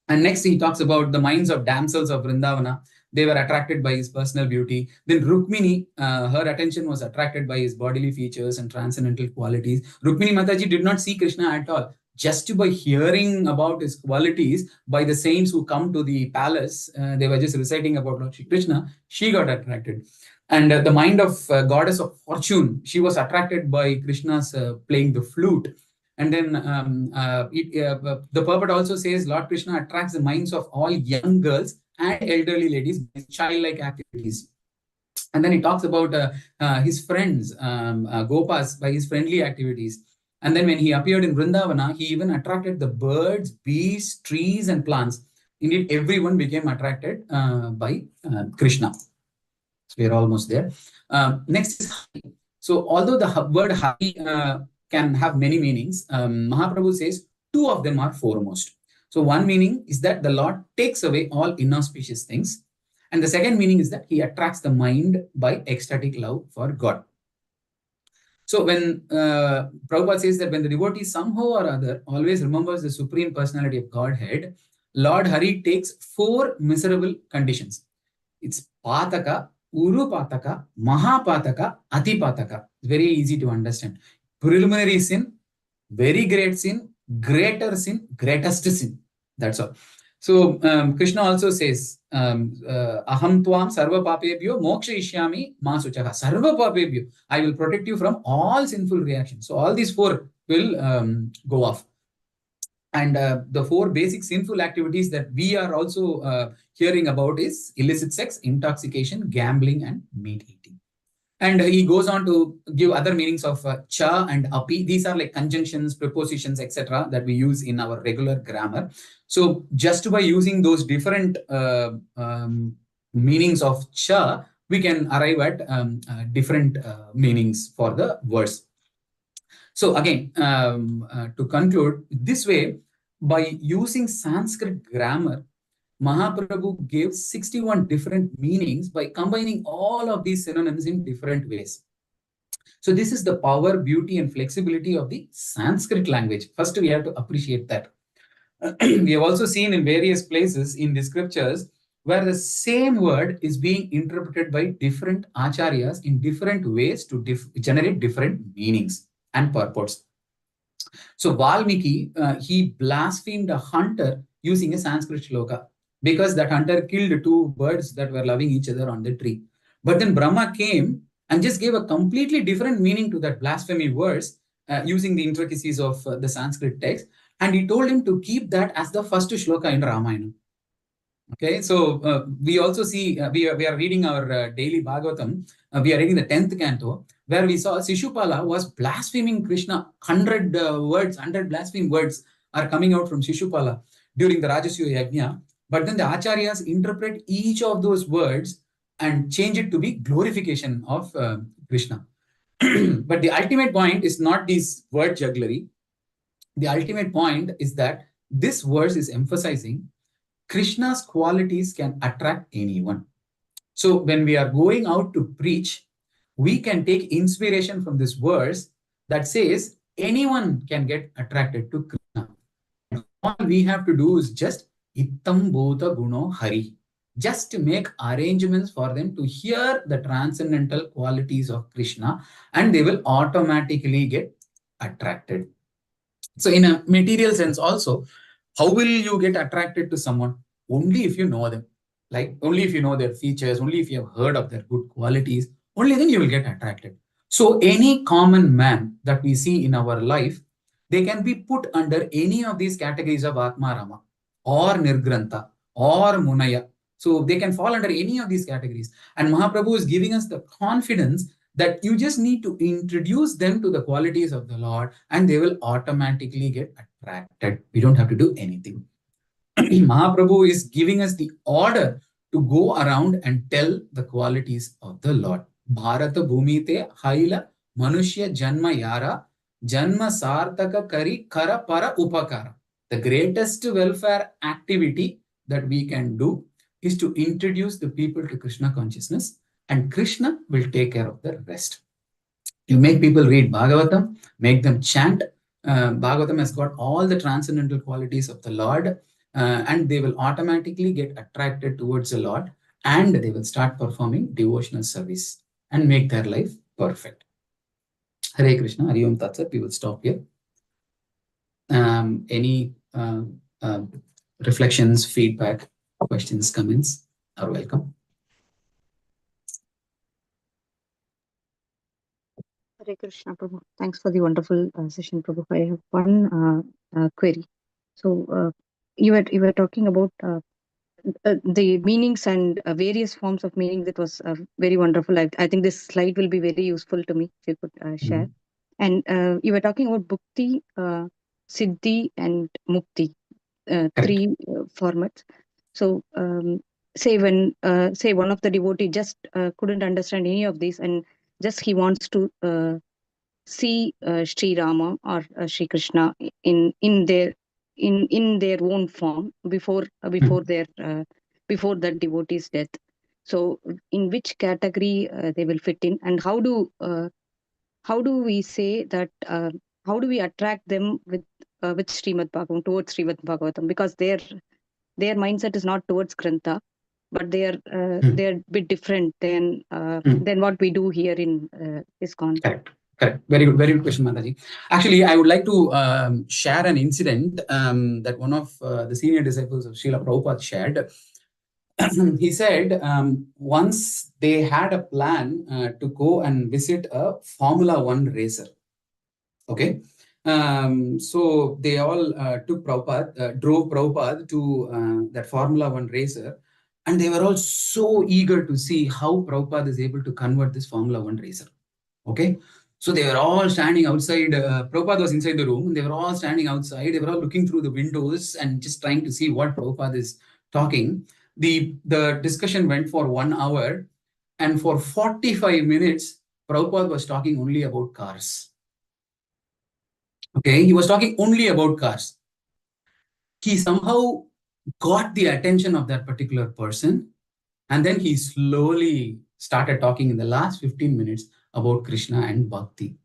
A: And next he talks about the minds of damsels of Vrindavana. They were attracted by his personal beauty. Then Rukmini, her attention was attracted by his bodily features and transcendental qualities. Rukmini Mataji did not see Krishna at all. Just by hearing about his qualities by the saints who come to the palace, they were just reciting about Lord Shri Krishna, she got attracted. And the mind of goddess of fortune, she was attracted by Krishna's playing the flute. And then the purport also says Lord Krishna attracts the minds of all young girls and elderly ladies by childlike activities. And then he talks about his friends, Gopas, by his friendly activities. And then when he appeared in Vrindavana, he even attracted the birds, beasts, trees, and plants. Indeed, everyone became attracted by Krishna. So we are almost there. Next is Hari. So although the word Hari can have many meanings, Mahaprabhu says two of them are foremost. So one meaning is that the Lord takes away all inauspicious things. And the second meaning is that he attracts the mind by ecstatic love for God. So when Prabhupada says that when the devotee somehow or other always remembers the Supreme Personality of Godhead, Lord Hari takes four miserable conditions. It's Pataka, Urupataka, Mahapataka, Atipataka. It's very easy to understand. Preliminary sin, very great sin, greater sin, greatest sin. That's all. So Krishna also says, Aham tvam sarva papebhyo moksha ishyami ma suchaha. Sarva papebhyo. I will protect you from all sinful reactions. So all these four will go off. And the four basic sinful activities that we are also hearing about is illicit sex, intoxication, gambling, and meat eating. And he goes on to give other meanings of cha and api. These are like conjunctions, prepositions, etc. that we use in our regular grammar. So just by using those different meanings of cha, we can arrive at different meanings for the words. So again, to conclude, this way, by using Sanskrit grammar, Mahaprabhu gave 61 different meanings by combining all of these synonyms in different ways. So this is the power, beauty, and flexibility of the Sanskrit language. First, we have to appreciate that. We have also seen in various places in the scriptures where the same word is being interpreted by different acharyas in different ways to generate different meanings and purports. So Valmiki, he blasphemed a hunter using a Sanskrit shloka because that hunter killed two birds that were loving each other on the tree. But then Brahma came and just gave a completely different meaning to that blasphemy verse using the intricacies of the Sanskrit text. And he told him to keep that as the first shloka in Ramayana. Okay, so we also see, we are reading our daily Bhagavatam. We are reading the 10th canto, where we saw Shishupala was blaspheming Krishna. 100 blaspheme words are coming out from Shishupala during the Rajasuya Yajna. But then the acharyas interpret each of those words and change it to be glorification of Krishna. But the ultimate point is not this word jugglery. The ultimate point is that this verse is emphasizing Krishna's qualities can attract anyone. So when we are going out to preach, we can take inspiration from this verse that says anyone can get attracted to Krishna. All we have to do is just Ittam Bhuta Guno Hari. Just to make arrangements for them to hear the transcendental qualities of Krishna, and they will automatically get attracted. So in a material sense also, how will you get attracted to someone? Only if you know them. Like only if you know their features, only if you have heard of their good qualities, only then you will get attracted. So any common man that we see in our life, they can be put under any of these categories of Atma Rama or Nirgrantha or Munaya. So they can fall under any of these categories. And Mahaprabhu is giving us the confidence that you just need to introduce them to the qualities of the Lord and they will automatically get attracted. We don't have to do anything. Mahaprabhu is giving us the order to go around and tell the qualities of the Lord. Bharata Bhumite Haila Manushya Janma Yara Janma Sartaka Kari Kara Para Upakara. The greatest welfare activity that we can do is to introduce the people to Krishna consciousness, and Krishna will take care of the rest. You make people read Bhagavatam, make them chant. Bhagavatam has got all the transcendental qualities of the Lord, and they will automatically get attracted towards the Lord, and they will start performing devotional service and make their life perfect. Hare Krishna, Hari Om Tat Sat. We will stop here. Any reflections, feedback, questions, comments are welcome.
D: Hare Krishna, Prabhu. Thanks for the wonderful session, Prabhu. I have one query. So you were talking about the meanings and various forms of meaning. That was very wonderful. I think this slide will be very useful to me if you could share. And you were talking about Bhukti, Siddhi, and Mukti, three formats. So say when say one of the devotee just couldn't understand any of these, and just he wants to see Sri Rama or Sri Krishna in their own form before their before that devotee's death. So in which category they will fit in, and how do we say that how do we attract them with Srimad Bhagavatam, towards Srimad Bhagavatam, because their mindset is not towards Grantha, but they're a bit different than what we do here in ISKCON.
A: Correct. Very good question, Mataji. Actually, I would like to share an incident that one of the senior disciples of Srila Prabhupada shared. He said once they had a plan to go and visit a Formula One racer. Okay. So they all took Prabhupada, drove Prabhupada to that Formula One racer, and they were all so eager to see how Prabhupada is able to convert this Formula One racer. Okay. So they were all standing outside. Prabhupada was inside the room. They were all standing outside. They were all looking through the windows and just trying to see what Prabhupada is talking. The discussion went for 1 hour, and for 45 minutes, Prabhupada was talking only about cars. Okay, he was talking only about cars. He somehow got the attention of that particular person, and then he slowly started talking in the last 15 minutes about Krishna and Bhakti.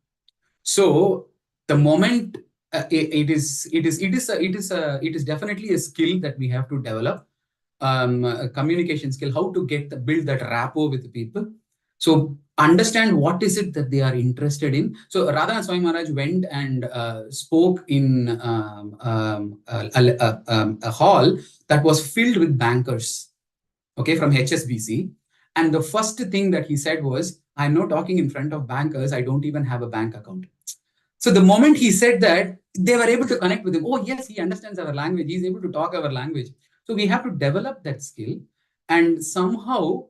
A: So the moment it is definitely a skill that we have to develop, a communication skill, how to build that rapport with the people. So understand what is it that they are interested in. So Radhanath Swami Maharaj went and spoke in a hall that was filled with bankers, okay, from HSBC. And the first thing that he said was, I'm not talking in front of bankers. I don't even have a bank account. So the moment he said that, they were able to connect with him. Oh, yes, he understands our language. He's able to talk our language. So we have to develop that skill. And somehow,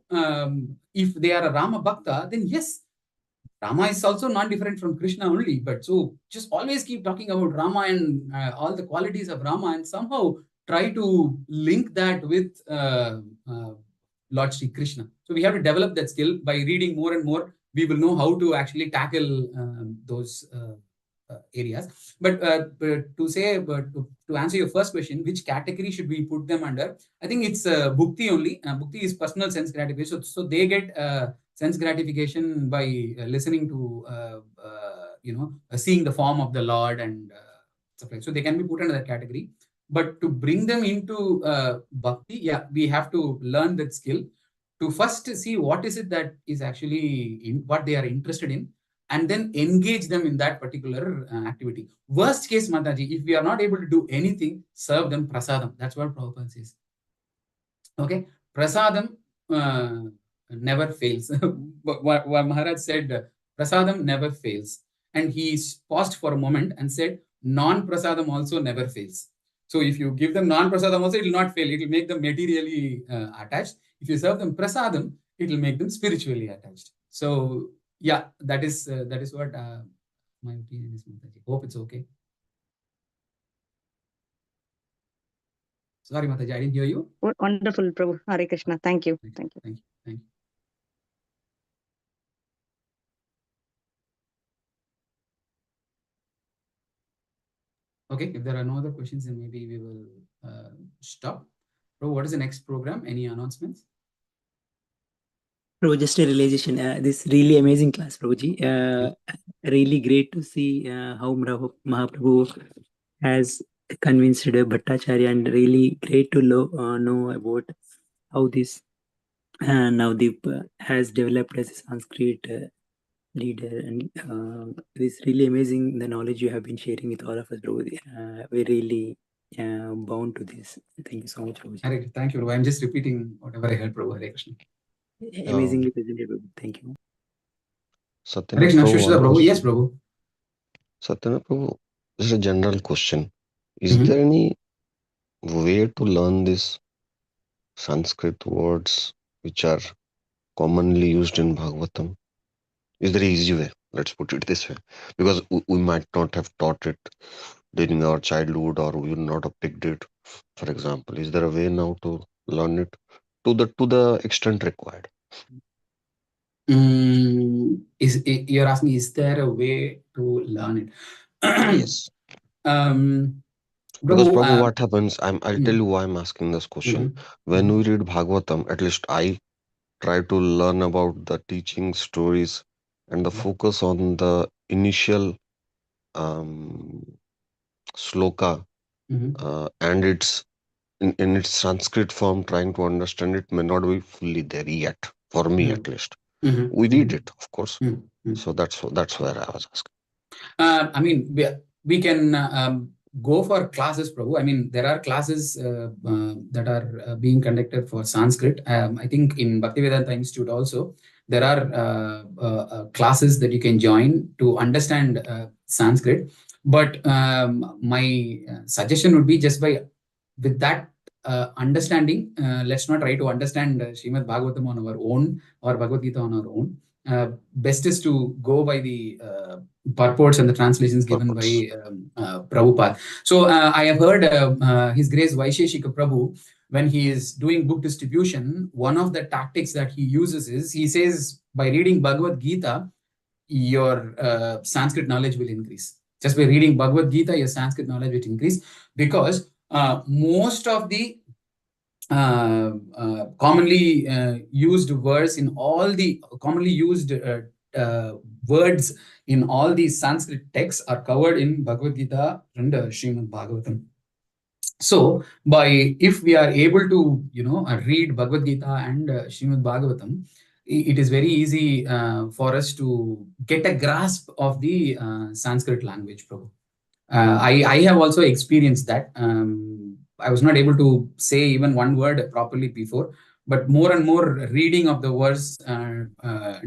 A: if they are a Rama Bhakta, then yes, Rama is also not different from Krishna only. But so just always keep talking about Rama and all the qualities of Rama, and somehow try to link that with Lord Sri Krishna. So we have to develop that skill. By reading more and more, we will know how to actually tackle those areas. But to answer your first question, which category should we put them under? I think it's bhukti only. Bhukti is personal sense gratification. So they get sense gratification by listening to, seeing the form of the Lord and stuff like. So they can be put under that category. But to bring them into bhakti, yeah, we have to learn that skill to first see what is it that is actually what they are interested in, and then engage them in that particular activity. Worst case, Mataji, if we are not able to do anything, serve them prasadam. That's what Prabhupada says. Okay, prasadam never fails. What Maharaj said, prasadam never fails. And he paused for a moment and said, non-prasadam also never fails. So if you give them non-prasadam also, it will not fail. It will make them materially attached. If you serve them prasadam, it will make them spiritually attached. So yeah, that is what my opinion is, Mataji. Hope it's okay. Sorry, Mataji, I didn't hear you.
D: Wonderful, Prabhu. Hare Krishna. Thank you.
A: Thank you. Okay, if there are no other questions, then maybe we will stop. Bro, what is the next program? Any announcements?
E: Bro, just a realization. This really amazing class, Prabhuji. Really great to see how Mahaprabhu has convinced Bhattacharya, and really great to know about how this Navdeep has developed as a Sanskrit leader, and it's really amazing the knowledge you have been sharing with all of us, Prabhuji. We're really bound to this. Thank you so much, Prabhuji.
A: Thank you, Prabhu. I'm just repeating whatever I heard, Prabhu. Hare Krishna.
E: Amazingly presented, Prabhu. Thank you.
A: Hare Krishna, Prabhu. Yes, Prabhu.
F: Satyanath Prabhu, this is a general question. Is there any way to learn these Sanskrit words which are commonly used in Bhagavatam? Is there an easy way? Let's put it this way. Because we might not have taught it during our childhood, or we would not have picked it, for example. Is there a way now to learn it to the extent required?
A: You're asking, is there a way to learn it?
F: Yes. Because Prabhu, what happens, I'll tell you why I'm asking this question. When we read Bhagavatam, at least I try to learn about the teaching stories and the focus on the initial sloka and its in its Sanskrit form, trying to understand it may not be fully there yet, for me at least. We read it, of course. So that's where I was asking.
A: I mean, we can go for classes, Prabhu. I mean, there are classes that are being conducted for Sanskrit. I think in Bhaktivedanta Institute also, there are classes that you can join to understand Sanskrit. But my suggestion would be, just with that understanding, let's not try to understand Srimad Bhagavatam on our own or Bhagavad Gita on our own. Best is to go by the purports and the translations given by Prabhupada. So I have heard His Grace Vaisheshika Prabhu, when he is doing book distribution, one of the tactics that he uses is, he says, by reading Bhagavad Gita, your Sanskrit knowledge will increase. Just by reading Bhagavad Gita, your Sanskrit knowledge will increase, because most of the commonly used words in all the commonly used words in all these Sanskrit texts are covered in Bhagavad Gita and Srimad Bhagavatam. So, if we are able to, read Bhagavad Gita and Srimad Bhagavatam, it is very easy for us to get a grasp of the Sanskrit language, Prabhu. I have also experienced that. I was not able to say even one word properly before, but more and more reading of the words and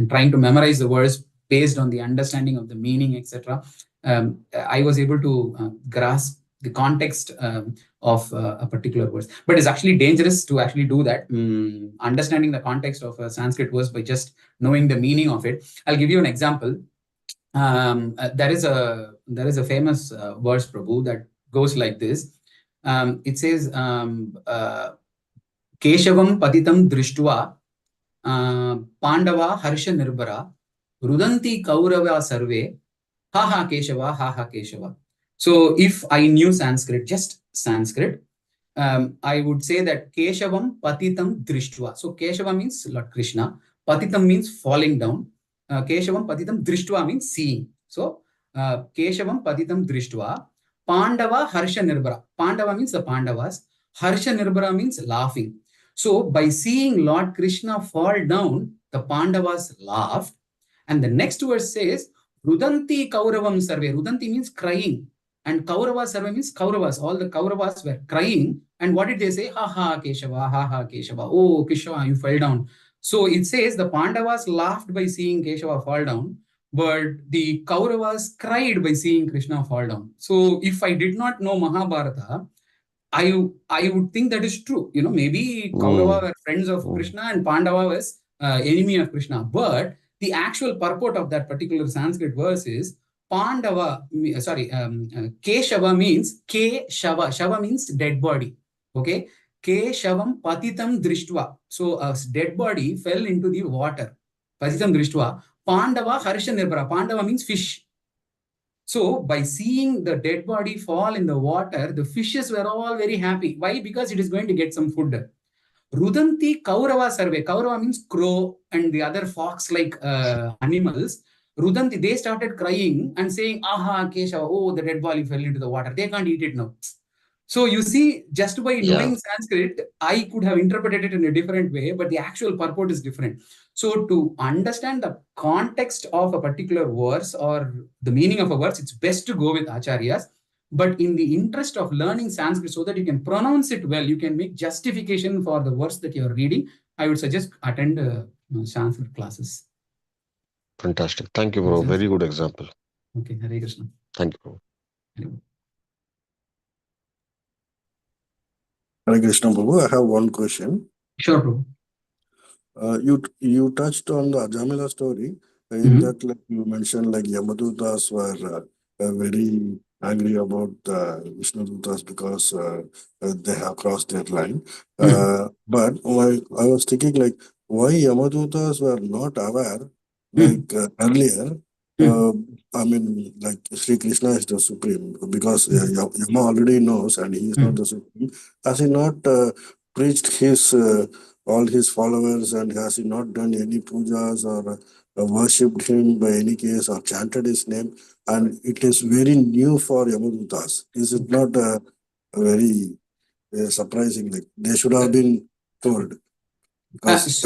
A: trying to memorize the words based on the understanding of the meaning, etc. I was able to grasp the context of a particular verse. But it's actually dangerous to actually do that, understanding the context of a Sanskrit verse by just knowing the meaning of it. I'll give you an example. There is a famous verse, Prabhu, that goes like this. It says, Keshavam patitam drishtva Pandava harsha nirbara rudanti kaurava sarve ha ha Keshava. So if I knew Sanskrit, just Sanskrit, I would say that Keshavam patitam drishtva. So Keshava means Lord Krishna, patitam means falling down, Keshavam patitam drishtva means seeing. So Keshavam patitam drishtva Pandava harsha nirbara. Pandava means the Pandavas, harsha nirbara means laughing. So by seeing Lord Krishna fall down, the Pandavas laughed. And the next verse says, Rudanti Kauravam Sarve. Rudanti means crying. And Kaurava Sarve means Kauravas. All the Kauravas were crying. And what did they say? Ha ha Keshava, ha ha Keshava. Oh, Keshava, you fell down. So it says the Pandavas laughed by seeing Keshava fall down, but the Kauravas cried by seeing Krishna fall down. So if I did not know Mahabharata, I would think that is true. You know, maybe Kaurava were friends of Krishna and Pandava was enemy of Krishna. But the actual purport of that particular Sanskrit verse is Keshava means Ke-shava. Shava means dead body. Okay. Keshavam patitam drishtva. So a dead body fell into the water. Patitam drishtva. Pandava harsha nirbara. Pandava means fish. So by seeing the dead body fall in the water, the fishes were all very happy. Why? Because it is going to get some food. Rudanti Kaurava survey. Kaurava means crow and the other fox-like animals. Rudanti, they started crying and saying, aha, Keshava, oh, the dead body fell into the water. They can't eat it now. So you see, just by knowing Sanskrit, I could have interpreted it in a different way, but the actual purport is different. So to understand the context of a particular verse or the meaning of a verse, it's best to go with acharyas. But in the interest of learning Sanskrit so that you can pronounce it well, you can make justification for the verse that you're reading, I would suggest attend Sanskrit classes.
F: Fantastic. Thank you, bro. Very good example.
A: Okay, Hare Krishna.
F: Thank you, bro.
G: Hare Krishna, Prabhu. I have one question.
A: Sure, Prabhu.
G: You touched on the Ajamila story. In that, like you mentioned, like Yamadutas were very angry about Vishnudutas because they have crossed their line. But I was thinking, like, why Yamadutas were not aware, like earlier. I mean, like Sri Krishna is the supreme because Yama already knows, and he is not the supreme. Has he not preached his all his followers, and has he not done any pujas or worshipped him by any case or chanted his name? And it is very new for Yamadutas. Is it not very surprising? Like they should have been told. Because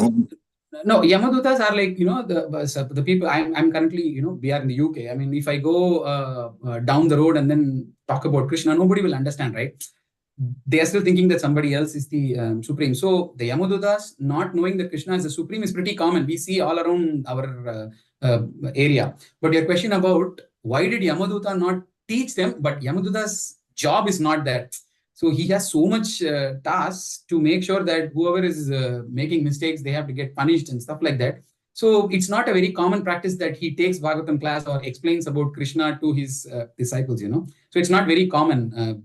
A: no, Yamadutas are like, you know, the people. I'm currently, you know, we are in the UK. I mean, if I go down the road and then talk about Krishna, nobody will understand, right? They are still thinking that somebody else is the supreme. So the Yamadutas not knowing that Krishna is the supreme is pretty common. We see all around our area. But your question about why did Yamaduta not teach them? But Yamaduta's job is not that. So he has so much tasks to make sure that whoever is making mistakes, they have to get punished and stuff like that. So it's not a very common practice that he takes Bhagavatam class or explains about Krishna to his disciples, you know. So it's not very common.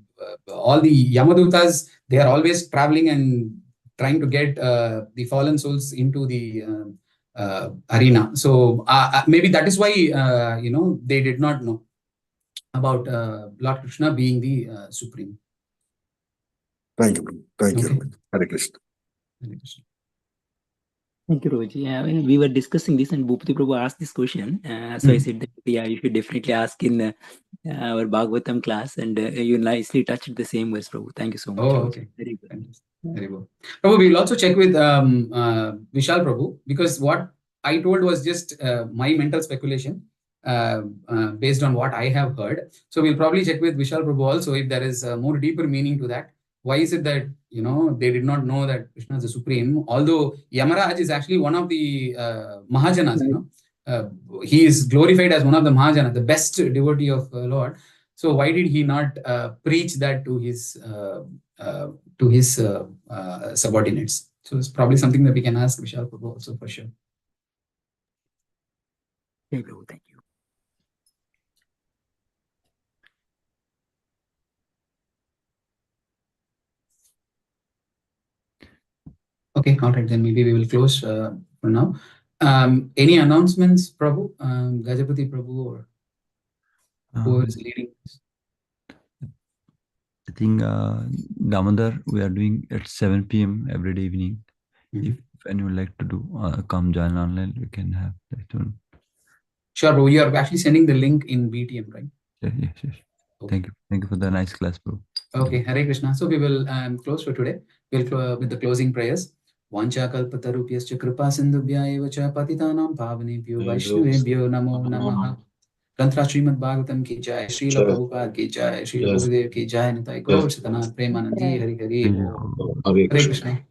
A: All the Yamadutas, they are always traveling and trying to get the fallen souls into the arena. So maybe that is why, you know, they did not know about Lord Krishna being the supreme.
G: Thank you. Thank you. Hare Krishna.
A: Hare Krishna.
E: Thank you, Roji. When we were discussing this and Bhupati Prabhu asked this question, so I said that, yeah, you should definitely ask in our Bhagavatam class, and you nicely touched the same verse, Prabhu. Thank you so much.
A: Oh, okay. Very good. Very good. Prabhu, we'll also check with Vishal Prabhu, because what I told was just my mental speculation based on what I have heard. So we'll probably check with Vishal Prabhu also if there is a more deeper meaning to that. Why is it that, you know, they did not know that Krishna is the supreme? Although Yamaraj is actually one of the Mahajanas, you know. He is glorified as one of the Mahajana, the best devotee of Lord. So why did he not preach that to his subordinates? So it's probably something that we can ask Vishal Prabhu also for sure.
E: Thank you. Thank you.
A: Okay, all right, then maybe we will close for now. Any announcements, Prabhu? Gajapati Prabhu or who is leading this?
H: I think Damodar, we are doing at 7 p.m. every day evening. If anyone would like to do, come join online, we can have that one.
A: Sure, bro. You are actually sending the link in BTM, right?
H: Yes.
A: Okay.
H: Thank you for the nice class, bro.
A: Okay, Hare Krishna. So we will close for today. We'll with the closing prayers. Vancha kalpatarupyascha kripa sindhubhya eva cha patitanam pavanebhyo vaishnavebhyo namo namaha. Grantra Srimad Bhagavatam ki jai, Srila Prabhupada ki jai, Srila Gurudev ki jai, Nitai Gaur Sitanath Premanandi Hari Hari Bo. Hare Krishna.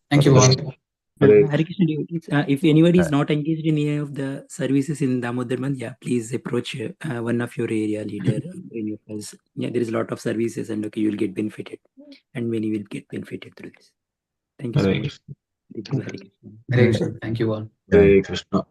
A: Thank you all.
E: Hare Krishna, if anybody is not engaged in any of the services in Damodar month, please approach one of your area leader in your place. There is a lot of services, and you will get benefited, and many will get benefited through this. Thank you so much. Hare Krishna.
A: Hare Krishna. Thank you all.
F: Hare Krishna.